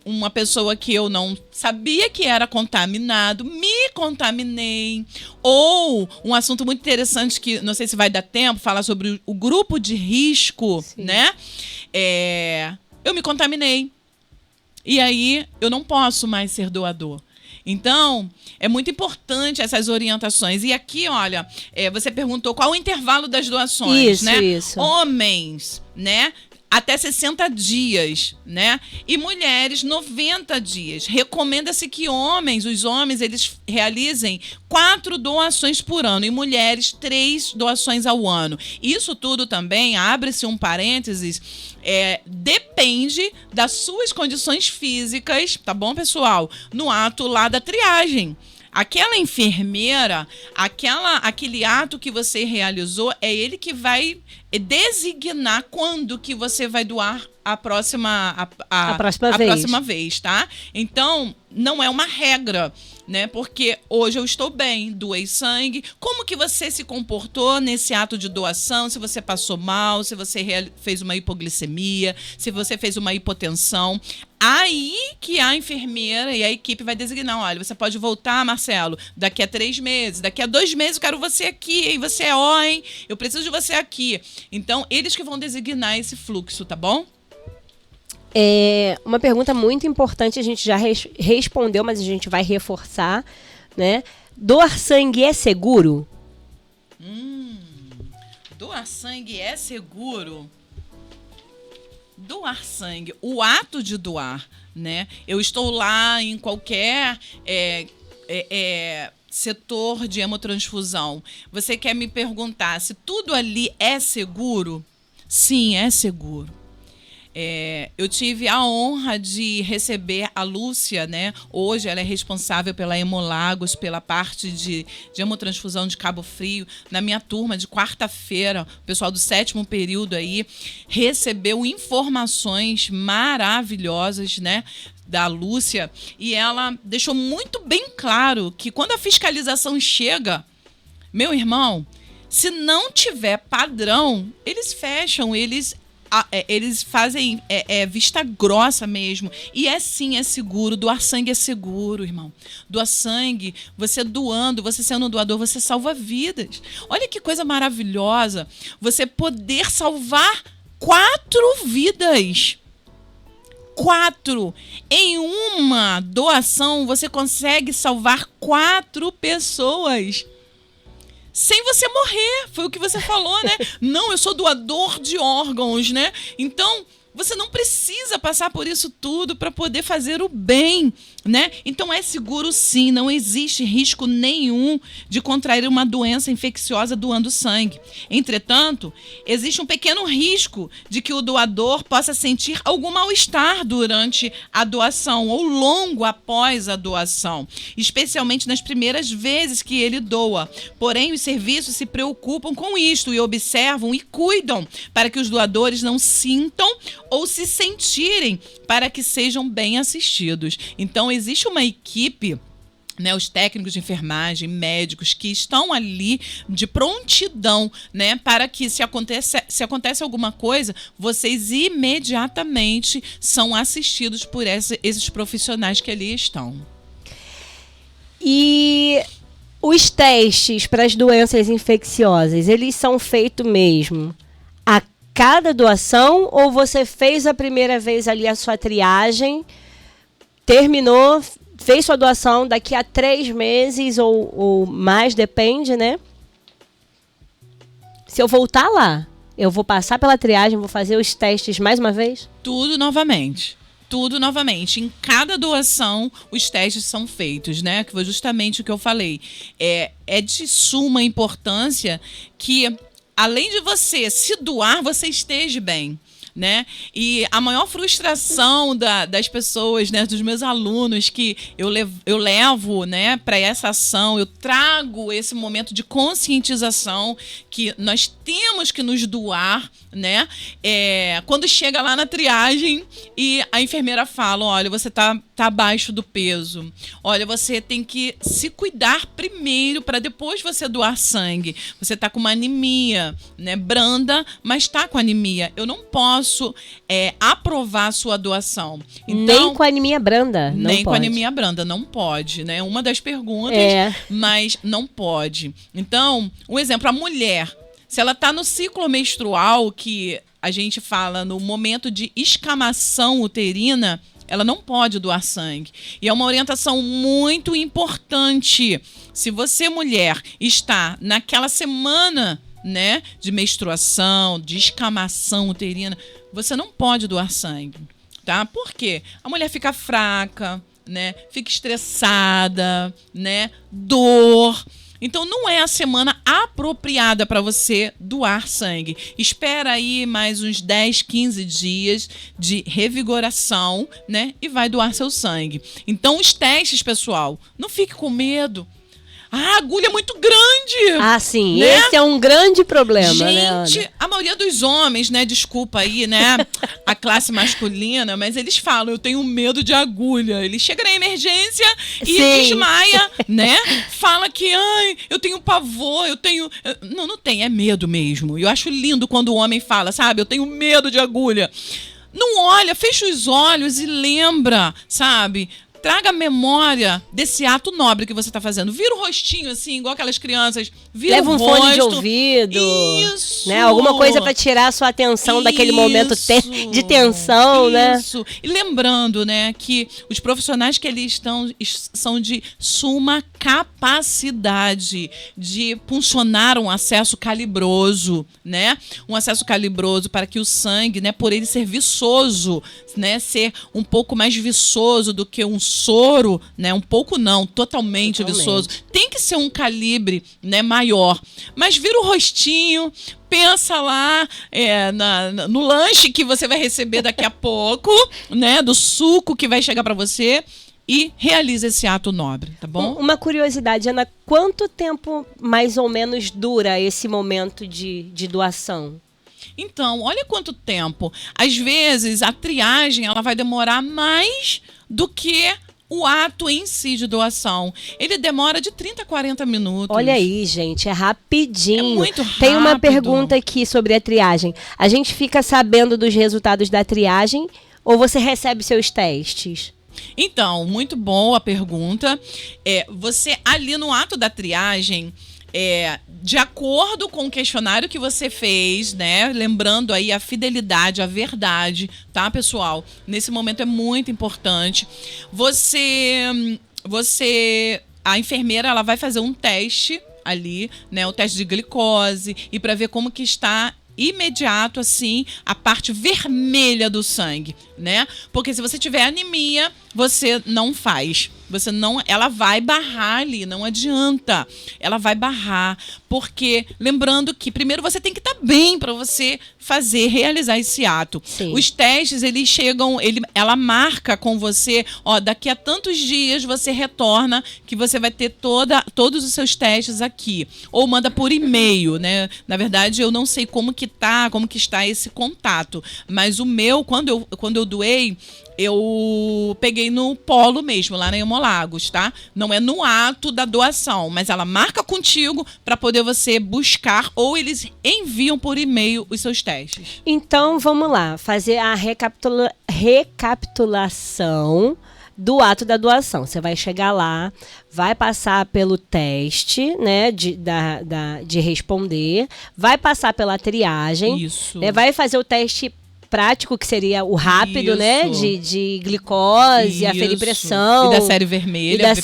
uma pessoa que eu não sabia que era contaminado, me contaminei. Ou um assunto muito interessante que não sei se vai dar tempo, falar sobre o grupo de risco, sim, né? Eu me contaminei. E aí eu não posso mais ser doador. Então, é muito importante essas orientações. E aqui, olha, você perguntou qual o intervalo das doações, isso, né? Isso. Homens, né? Até 60 dias, né? E mulheres, 90 dias. Recomenda-se que os homens, eles realizem 4 doações por ano e mulheres 3 doações ao ano. Isso tudo também, abre-se um parênteses, depende das suas condições físicas, tá bom, pessoal? No ato lá da triagem. Aquela enfermeira, aquele ato que você realizou, é ele que vai designar quando que você vai doar a próxima vez, tá? Então, não é uma regra, né? Porque hoje eu estou bem, doei sangue. Como que você se comportou nesse ato de doação? Se você passou mal, se você fez uma hipoglicemia, se você fez uma hipotensão. Aí que a enfermeira e a equipe vai designar: olha, você pode voltar, Marcelo, daqui a 3 meses, daqui a 2 meses eu quero você aqui, hein? Você hein? Eu preciso de você aqui. Então, eles que vão designar esse fluxo, tá bom? Uma pergunta muito importante, a gente já respondeu, mas a gente vai reforçar, né? Doar sangue é seguro? Doar sangue é seguro? Doar sangue, o ato de doar, né? Eu estou lá em qualquer setor de hemotransfusão. Você quer me perguntar se tudo ali é seguro? Sim, é seguro. Eu tive a honra de receber a Lúcia, né? Hoje ela é responsável pela Hemolagos, pela parte de hemotransfusão de Cabo Frio. Na minha turma de quarta-feira, o pessoal do 7º período aí recebeu informações maravilhosas, né, da Lúcia, e ela deixou muito bem claro que quando a fiscalização chega, meu irmão, se não tiver padrão, eles fecham, eles fazem vista grossa mesmo. E sim, é seguro. Doar sangue é seguro, irmão. Doar sangue, você doando, você sendo um doador, você salva vidas. Olha que coisa maravilhosa. Você poder salvar 4 vidas. 4. Em uma doação, você consegue salvar 4 pessoas. Sem você morrer, foi o que você falou, né? Não, eu sou doador de órgãos, né? Então, Você não precisa passar por isso tudo para poder fazer o bem, né? Então é seguro sim, não existe risco nenhum de contrair uma doença infecciosa doando sangue. Entretanto, existe um pequeno risco de que o doador possa sentir algum mal-estar durante a doação ou longo após a doação, especialmente nas primeiras vezes que ele doa. Porém, os serviços se preocupam com isto e observam e cuidam para que os doadores não sintam ou se sentirem, para que sejam bem assistidos. Então, existe uma equipe, né, os técnicos de enfermagem, médicos que estão ali de prontidão, né, para que se acontece alguma coisa, vocês imediatamente são assistidos por esses profissionais que ali estão. E os testes para as doenças infecciosas, eles são feitos mesmo a cada doação, ou você fez a primeira vez ali a sua triagem, terminou, fez sua doação, daqui a 3 meses ou mais, depende, né? Se eu voltar lá, eu vou passar pela triagem, vou fazer os testes mais uma vez? Tudo novamente. Tudo novamente. Em cada doação, os testes são feitos, né? Que foi justamente o que eu falei. É de suma importância que, além de você se doar, você esteja bem, né? E a maior frustração das pessoas, né, dos meus alunos, que eu levo, né, para essa ação, eu trago esse momento de conscientização que nós temos que nos doar, né? Quando chega lá na triagem e a enfermeira fala, olha, você tá abaixo do peso, olha, você tem que se cuidar primeiro para depois você doar sangue, você tá com uma anemia, né, branda, mas tá com anemia, eu não posso aprovar a sua doação. Então, nem com anemia branda, não nem pode. com anemia branda, não pode, né? Uma das perguntas, mas não pode. Então, um exemplo, a mulher, se ela está no ciclo menstrual, que a gente fala no momento de escamação uterina, ela não pode doar sangue. E é uma orientação muito importante. Se você, mulher, está naquela semana, né, de menstruação, de escamação uterina, você não pode doar sangue, tá? Por quê? A mulher fica fraca, né? Fica estressada, né? Dor. Então, não é a semana apropriada para você doar sangue. Espera aí mais uns 10, 15 dias de revigoração, né? E vai doar seu sangue. Então, os testes, pessoal, não fique com medo. A agulha é muito grande. Ah, sim. Né? Esse é um grande problema, gente, né, Ana? a maioria dos homens, né? Desculpa aí, né? A classe masculina, mas eles falam, eu tenho medo de agulha. Ele chega na emergência e desmaia, né? Fala que, ai, eu tenho pavor, eu tenho... Não tem, é medo mesmo. Eu acho lindo quando o homem fala, sabe? Eu tenho medo de agulha. Não olha, fecha os olhos e lembra, sabe? Traga a memória desse ato nobre que você está fazendo. Vira o rostinho, assim, igual aquelas crianças. Vira Leva o um rosto. fone de ouvido. Isso. Né? Alguma coisa para tirar a sua atenção daquele momento de tensão, né? Isso. E lembrando, né, que os profissionais que ali estão são de suma capacidade de funcionar um acesso calibroso, né? Um acesso calibroso para que o sangue, né, por ele ser viçoso, né, ser um pouco mais viçoso do que um soro, né? Um pouco não, totalmente viçoso. Tem que ser um calibre, né, maior. Mas vira o rostinho, pensa lá no lanche que você vai receber daqui a pouco, né? Do suco que vai chegar para você e realiza esse ato nobre, tá bom? Uma curiosidade, Ana, quanto tempo mais ou menos dura esse momento de doação? Então, olha quanto tempo. Às vezes, a triagem ela vai demorar mais do que o ato em si de doação. Ele demora de 30 a 40 minutos. Olha aí, gente, é rapidinho. É muito rápido. Tem uma pergunta aqui sobre a triagem. A gente fica sabendo dos resultados da triagem ou você recebe seus testes? Então, muito boa a pergunta. Você, ali no ato da triagem, de acordo com o questionário que você fez, né? Lembrando aí a fidelidade, a verdade, tá, pessoal? Nesse momento é muito importante. A enfermeira, ela vai fazer um teste ali, né? O teste de glicose e para ver como que está imediato, assim, a parte vermelha do sangue, né? Porque se você tiver anemia, você não faz. Ela vai barrar ali, não adianta. Ela vai barrar, porque lembrando que primeiro você tem que estar bem para você realizar esse ato. Sim. Os testes, eles chegam, ela marca com você, daqui a tantos dias você retorna que você vai ter todos os seus testes aqui. Ou manda por e-mail, né? Na verdade, eu não sei como que está esse contato, mas o meu, quando eu doei, eu peguei no polo mesmo, lá na Hemolagos, tá? Não é no ato da doação, mas ela marca contigo para poder você buscar, ou eles enviam por e-mail os seus testes. Então, vamos lá, fazer a recapitulação do ato da doação. Você vai chegar lá, vai passar pelo teste, né, de responder, vai passar pela triagem, Isso. Né, vai fazer o teste prático, que seria o rápido, Isso. Né? De glicose, aferir pressão. E da série vermelha.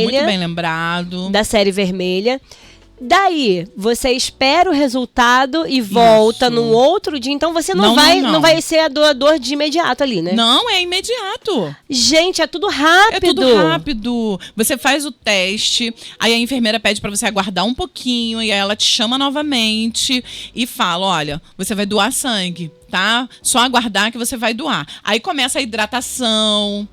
Muito bem lembrado. Da série vermelha. Daí, você espera o resultado e volta num outro dia. Então, você não vai ser a doador de imediato ali, né? Não, é imediato. Gente, é tudo rápido. É tudo rápido. Você faz o teste, aí a enfermeira pede pra você aguardar um pouquinho, e aí ela te chama novamente e fala, olha, você vai doar sangue, tá? Só aguardar que você vai doar. Aí começa a hidratação.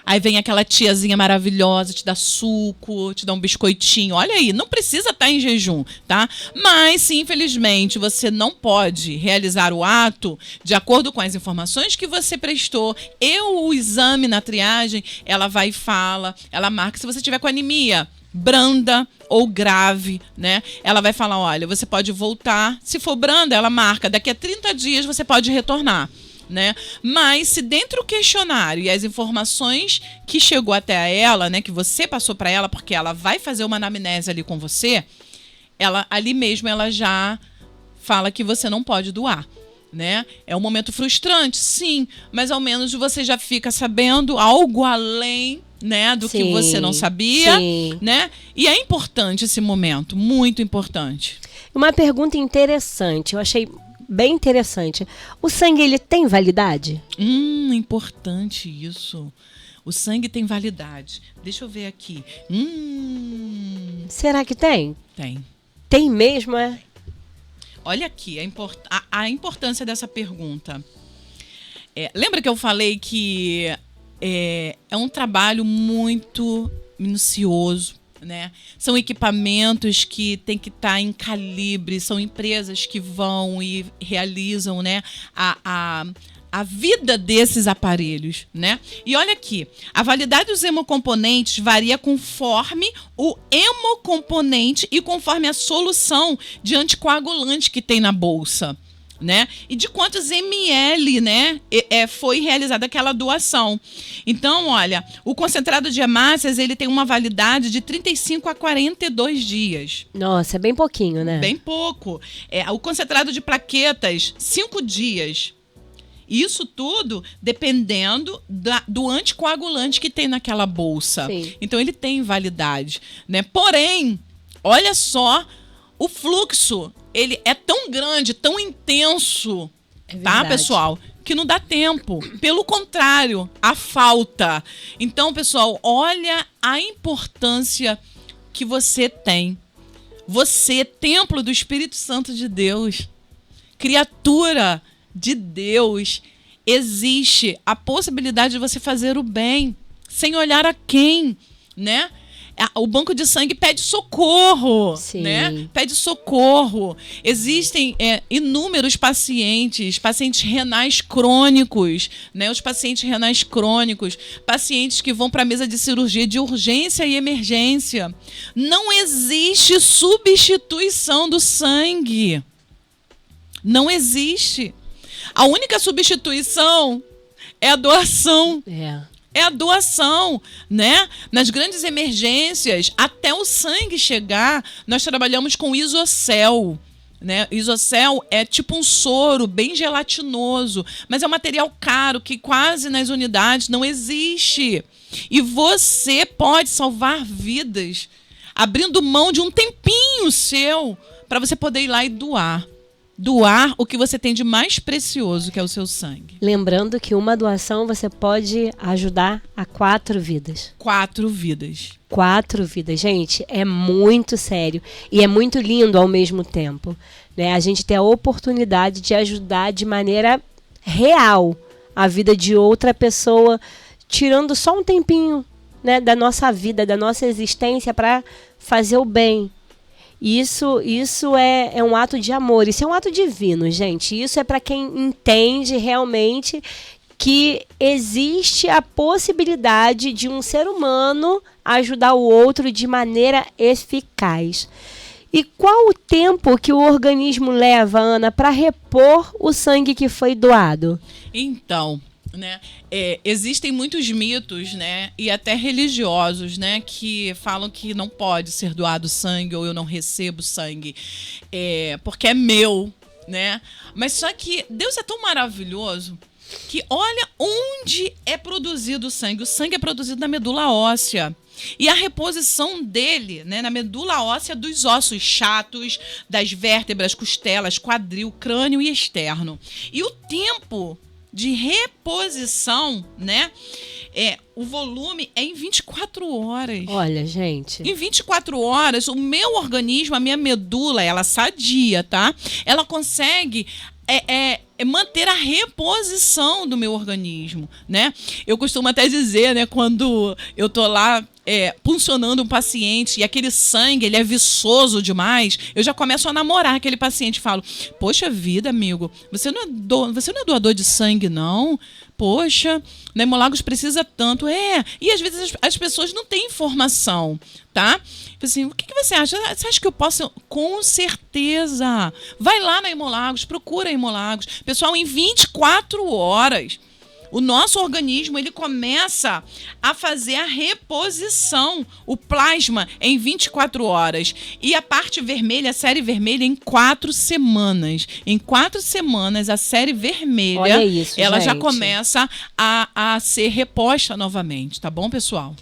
Aí vem aquela tiazinha maravilhosa, te dá suco, te dá um biscoitinho. Olha aí, não precisa estar em jejum, tá? Mas, se infelizmente você não pode realizar o ato de acordo com as informações que você prestou, o exame na triagem, ela vai e fala, ela marca se você tiver com anemia branda ou grave, né? Ela vai falar, olha, você pode voltar. Se for branda, ela marca, daqui a 30 dias você pode retornar. Né? Mas se dentro do questionário e as informações que chegou até ela, né, que você passou para ela, porque ela vai fazer uma anamnese ali com você, ali mesmo ela já fala que você não pode doar, né? É um momento frustrante, sim, mas ao menos você já fica sabendo algo além, né, do que você não sabia, né? E é importante esse momento, muito importante. Uma pergunta interessante, eu achei bem interessante. O sangue, ele tem validade? Importante isso. O sangue tem validade. Deixa eu ver aqui. Será que tem? Tem. Tem mesmo, é? Olha aqui a importância dessa pergunta. Lembra que eu falei que é um trabalho muito minucioso, né? São equipamentos que tem que estar em calibre, são empresas que vão e realizam, né, a vida desses aparelhos, né? E olha aqui, a validade dos hemocomponentes varia conforme o hemocomponente e conforme a solução de anticoagulante que tem na bolsa, né? E de quantos ml, né, foi realizada aquela doação. Então, olha, o concentrado de hemácias, ele tem uma validade de 35 a 42 dias. Nossa, é bem pouquinho, né? Bem pouco. O concentrado de plaquetas, 5 dias. Isso tudo dependendo do anticoagulante que tem naquela bolsa. Sim. Então, ele tem validade, né? Porém, olha só, o fluxo, ele é tão grande, tão intenso, tá, pessoal? Que não dá tempo. Pelo contrário, há falta. Então, pessoal, olha a importância que você tem. Você, templo do Espírito Santo de Deus, criatura de Deus, existe a possibilidade de você fazer o bem, sem olhar a quem, né? O banco de sangue pede socorro, né? Pede socorro. Existem inúmeros pacientes renais crônicos, né? Os pacientes renais crônicos, pacientes que vão para a mesa de cirurgia de urgência e emergência. Não existe substituição do sangue. Não existe. A única substituição é a doação. É a doação, né? Nas grandes emergências, até o sangue chegar, nós trabalhamos com isocel, né? Isocel é tipo um soro bem gelatinoso, mas é um material caro que quase nas unidades não existe. E você pode salvar vidas abrindo mão de um tempinho seu para você poder ir lá e doar. doar o que você tem de mais precioso, que é o seu sangue. Lembrando que uma doação você pode ajudar a 4 vidas. 4 vidas. 4 vidas. Gente, é muito sério e é muito lindo ao mesmo tempo, né? A gente tem a oportunidade de ajudar de maneira real a vida de outra pessoa, tirando só um tempinho, né, da nossa vida, da nossa existência para fazer o bem. Isso é um ato de amor, isso é um ato divino, gente. Isso é para quem entende realmente que existe a possibilidade de um ser humano ajudar o outro de maneira eficaz. E qual o tempo que o organismo leva, Ana, para repor o sangue que foi doado? Então, né, existem muitos mitos, né, e até religiosos, né, que falam que não pode ser doado sangue, ou eu não recebo sangue, porque é meu, né? Mas só que Deus é tão maravilhoso que olha onde é produzido o sangue. O sangue é produzido na medula óssea. E a reposição dele, né, na medula óssea dos ossos chatos, das vértebras, costelas, quadril, crânio e externo. E o tempo de reposição, né, o volume é em 24 horas. Olha, gente. Em 24 horas, o meu organismo, a minha medula, ela sadia, tá? Ela consegue manter a reposição do meu organismo, né? Eu costumo até dizer, né, quando eu tô lá puncionando um paciente e aquele sangue, ele é viçoso demais, eu já começo a namorar aquele paciente e falo, poxa vida, amigo, você não é doador de sangue, não? Poxa, né, Hemolagos precisa tanto. E às vezes as pessoas não têm informação, tá? Assim, o que você acha? Você acha que eu posso? Com certeza. Vai lá na Hemolagos, procura a Hemolagos. Pessoal, em 24 horas, o nosso organismo ele começa a fazer a reposição, o plasma em 24 horas. E a parte vermelha, a série vermelha, em 4 semanas. Em 4 semanas, a série vermelha, olha isso, ela gente, já começa a ser reposta novamente, tá bom, pessoal?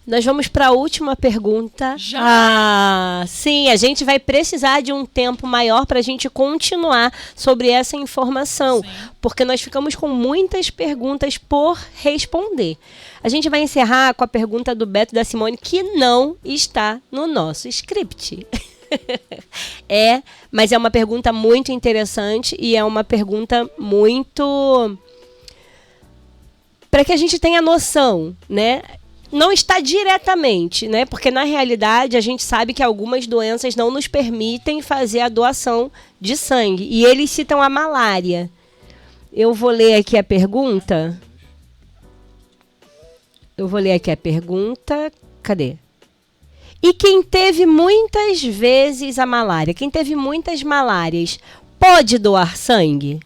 Nós vamos para a última pergunta. Já? Sim, a gente vai precisar de um tempo maior para a gente continuar sobre essa informação, sim, porque nós ficamos com muitas perguntas por responder. A gente vai encerrar com a pergunta do Beto e da Simone, que não está no nosso script. Mas é uma pergunta muito interessante e é uma pergunta muito... para que a gente tenha noção, né? Não está diretamente, né? Porque na realidade a gente sabe que algumas doenças não nos permitem fazer a doação de sangue. E eles citam a malária. Eu vou ler aqui a pergunta. Cadê? E quem teve muitas vezes a malária, quem teve muitas malárias, pode doar sangue?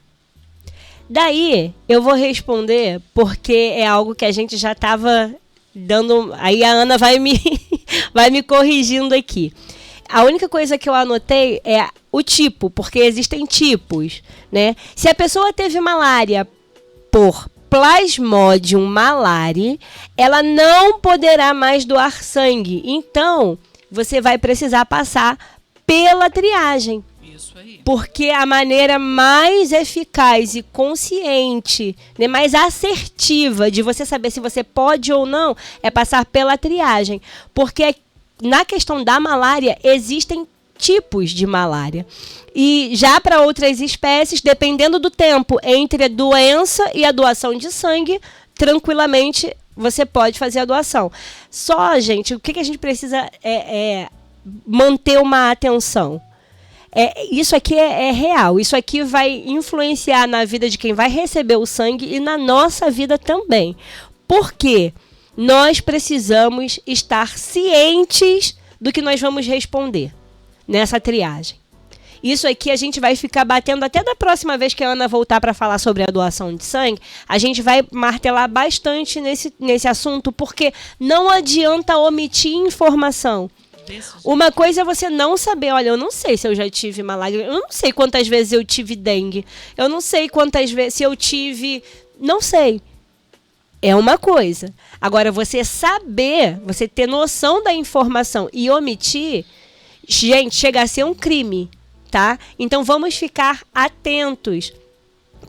Daí eu vou responder porque é algo que a gente já estava dando... Aí a Ana vai me corrigindo aqui. A única coisa que eu anotei é o tipo, porque existem tipos, né? Se a pessoa teve malária por Plasmodium malariae, ela não poderá mais doar sangue. Então, você vai precisar passar pela triagem. Isso aí. Porque a maneira mais eficaz e consciente, né, mais assertiva de você saber se você pode ou não é passar pela triagem. Porque na questão da malária, existem tipos de malária. E já para outras espécies, dependendo do tempo entre a doença e a doação de sangue, tranquilamente você pode fazer a doação. Só, gente, o que a gente precisa é manter uma atenção. Isso aqui é real. Isso aqui vai influenciar na vida de quem vai receber o sangue e na nossa vida também. Porque nós precisamos estar cientes do que nós vamos responder nessa triagem. Isso aqui a gente vai ficar batendo até da próxima vez que a Ana voltar para falar sobre a doação de sangue. A gente vai martelar bastante nesse assunto, porque não adianta omitir informação. Uma coisa é você não saber, olha, eu não sei se eu já tive malária, eu não sei quantas vezes eu tive dengue, eu não sei quantas vezes, se eu tive, não sei. É uma coisa. Agora, você saber, você ter noção da informação e omitir, gente, chega a ser um crime. tá? Então vamos ficar atentos,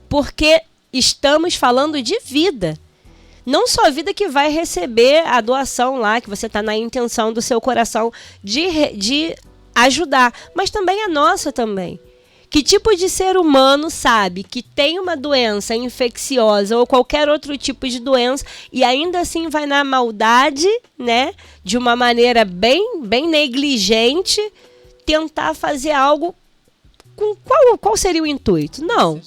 porque estamos falando de vida. Não só a vida que vai receber a doação lá, que você está na intenção do seu coração de ajudar, mas também a nossa também. Que tipo de ser humano sabe que tem uma doença infecciosa ou qualquer outro tipo de doença e ainda assim vai na maldade, né, de uma maneira bem negligente, tentar fazer algo com qual seria o intuito? Não.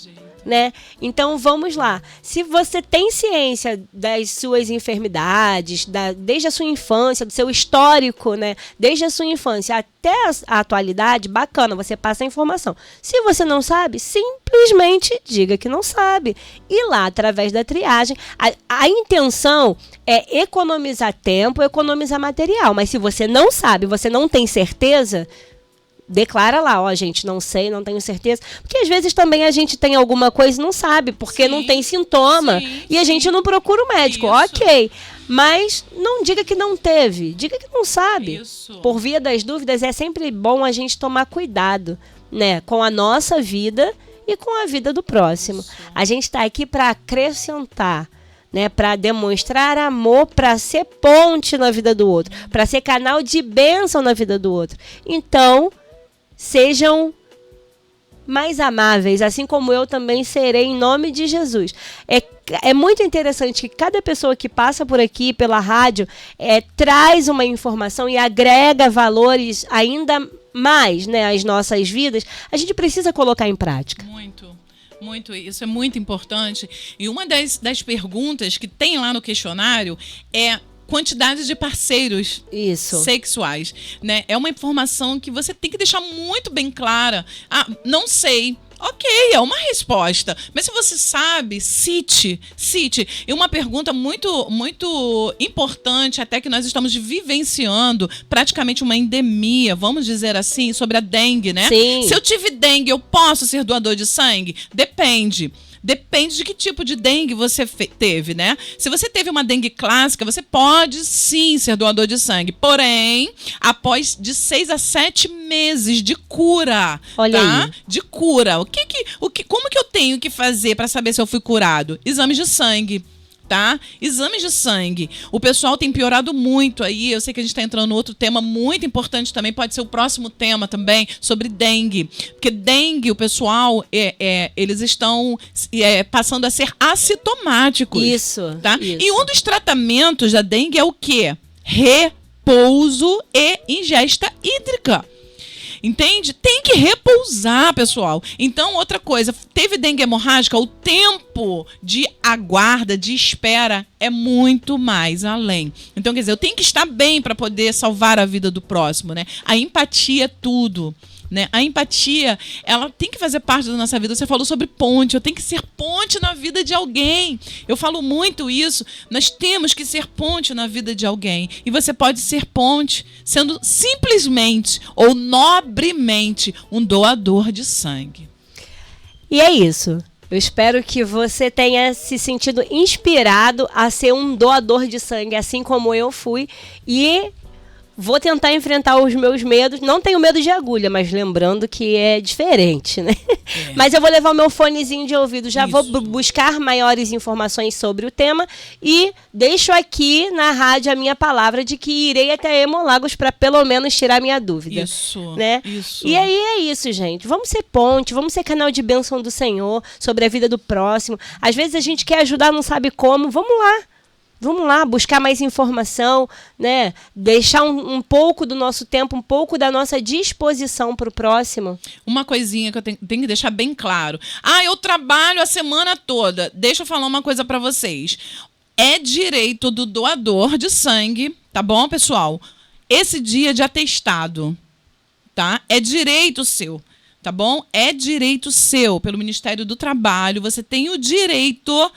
Né? Então vamos lá. Se você tem ciência das suas enfermidades, desde a sua infância, do seu histórico, né? Desde a sua infância até a atualidade, bacana, você passa a informação. Se você não sabe, simplesmente diga que não sabe. E lá, através da triagem, a intenção é economizar tempo, economizar material. Mas se você não sabe, você não tem certeza, declara lá, ó, gente, não sei, não tenho certeza. Porque às vezes também a gente tem alguma coisa e não sabe, porque não tem sintoma. E a gente não procura o médico. Isso. Ok. Mas não diga que não teve, diga que não sabe. Isso. Por via das dúvidas, é sempre bom a gente tomar cuidado, né, com a nossa vida e com a vida do próximo. Isso. A gente está aqui para acrescentar, né, para demonstrar amor, para ser ponte na vida do outro, para ser canal de bênção na vida do outro. Então, sejam mais amáveis, assim como eu também serei, em nome de Jesus. É muito interessante que cada pessoa que passa por aqui, pela rádio, traz uma informação e agrega valores ainda mais, né, às nossas vidas. A gente precisa colocar em prática. Muito, isso é muito importante. E uma das perguntas que tem lá no questionário é quantidade de parceiros sexuais, né? É uma informação que você tem que deixar muito bem clara. Ah, não sei. Ok, é uma resposta. Mas se você sabe, cite. E uma pergunta muito importante, até que nós estamos vivenciando praticamente uma endemia, vamos dizer assim, sobre a dengue, né? Sim. Se eu tive dengue, eu posso ser doador de sangue? Depende. Depende de que tipo de dengue você teve, né? Se você teve uma dengue clássica, você pode sim ser doador de sangue. Porém, após de 6 a 7 meses de cura, olha tá? Aí. De cura. Como que eu tenho que fazer para saber se eu fui curado? Exames de sangue. Tá? Exames de sangue. O pessoal tem piorado muito aí. Eu sei que a gente está entrando no outro tema muito importante também. Pode ser o próximo tema também, sobre dengue. Porque dengue, o pessoal, eles estão passando a ser assintomáticos. Isso, tá? Isso. E um dos tratamentos da dengue é o quê? Repouso e ingesta hídrica. Entende? Tem que repousar, pessoal. Então, outra coisa, teve dengue hemorrágica, o tempo de aguarda, de espera, é muito mais além. Então, quer dizer, eu tenho que estar bem para poder salvar a vida do próximo, né? A empatia é tudo. Né? A empatia, ela tem que fazer parte da nossa vida. Você falou sobre ponte, eu tenho que ser ponte na vida de alguém. Eu falo muito isso, nós temos que ser ponte na vida de alguém. E você pode ser ponte sendo simplesmente ou nobremente um doador de sangue. E é isso. Eu espero que você tenha se sentido inspirado a ser um doador de sangue, assim como eu fui. E vou tentar enfrentar os meus medos. Não tenho medo de agulha, mas lembrando que é diferente, né? Mas eu vou levar o meu fonezinho de ouvido. Já vou buscar maiores informações sobre o tema. E deixo aqui na rádio a minha palavra de que irei até Hemolagos para pelo menos tirar minha dúvida. Né? Isso. E aí é isso, gente. Vamos ser ponte, vamos ser canal de bênção do Senhor sobre a vida do próximo. Às vezes a gente quer ajudar, não sabe como. Vamos lá, buscar mais informação, né? Deixar um pouco do nosso tempo, um pouco da nossa disposição para o próximo. Uma coisinha que eu tenho que deixar bem claro. Eu trabalho a semana toda. Deixa eu falar uma coisa para vocês. É direito do doador de sangue, tá bom, pessoal? Esse dia de atestado, tá? É direito seu. Tá bom? É direito seu. Pelo Ministério do Trabalho, você tem o direito.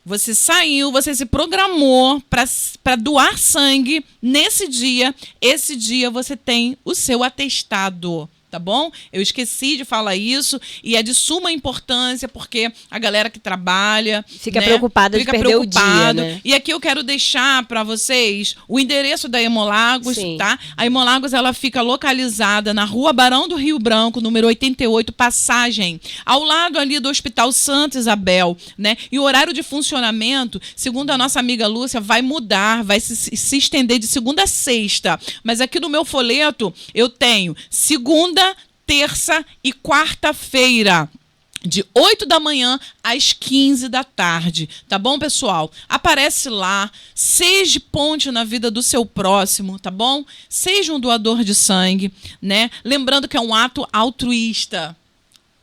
Você saiu, você se programou para doar sangue nesse dia. Esse dia você tem o seu atestado, tá bom? Eu esqueci de falar isso e é de suma importância porque a galera que trabalha fica preocupada de perder o dia, né? E aqui eu quero deixar para vocês o endereço da Hemolagos, tá? A Hemolagos, ela fica localizada na Rua Barão do Rio Branco, número 88, Passagem, ao lado ali do Hospital Santa Isabel, né? E o horário de funcionamento, segundo a nossa amiga Lúcia, vai mudar, vai se estender de segunda a sexta. Mas aqui no meu folheto eu tenho segunda, terça e quarta-feira, de 8 da manhã às 15 da tarde, tá bom, pessoal? Aparece lá, seja ponte na vida do seu próximo, tá bom? Seja um doador de sangue, né? Lembrando que é um ato altruísta.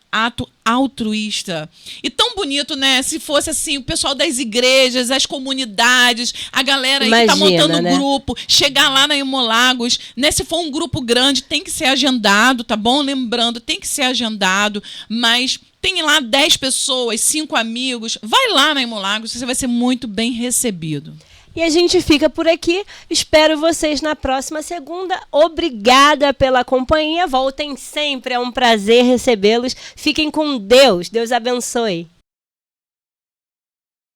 Ato altruísta. E tão bonito, né? Se fosse assim, o pessoal das igrejas, as comunidades, a galera aí que tá montando grupo, chegar lá na Hemolagos, né? Se for um grupo grande, tem que ser agendado, tá bom? Lembrando, tem que ser agendado, mas tem lá 10 pessoas, 5 amigos, vai lá na Hemolagos, você vai ser muito bem recebido. E a gente fica por aqui. Espero vocês na próxima segunda. Obrigada pela companhia. Voltem sempre. É um prazer recebê-los. Fiquem com Deus. Deus abençoe.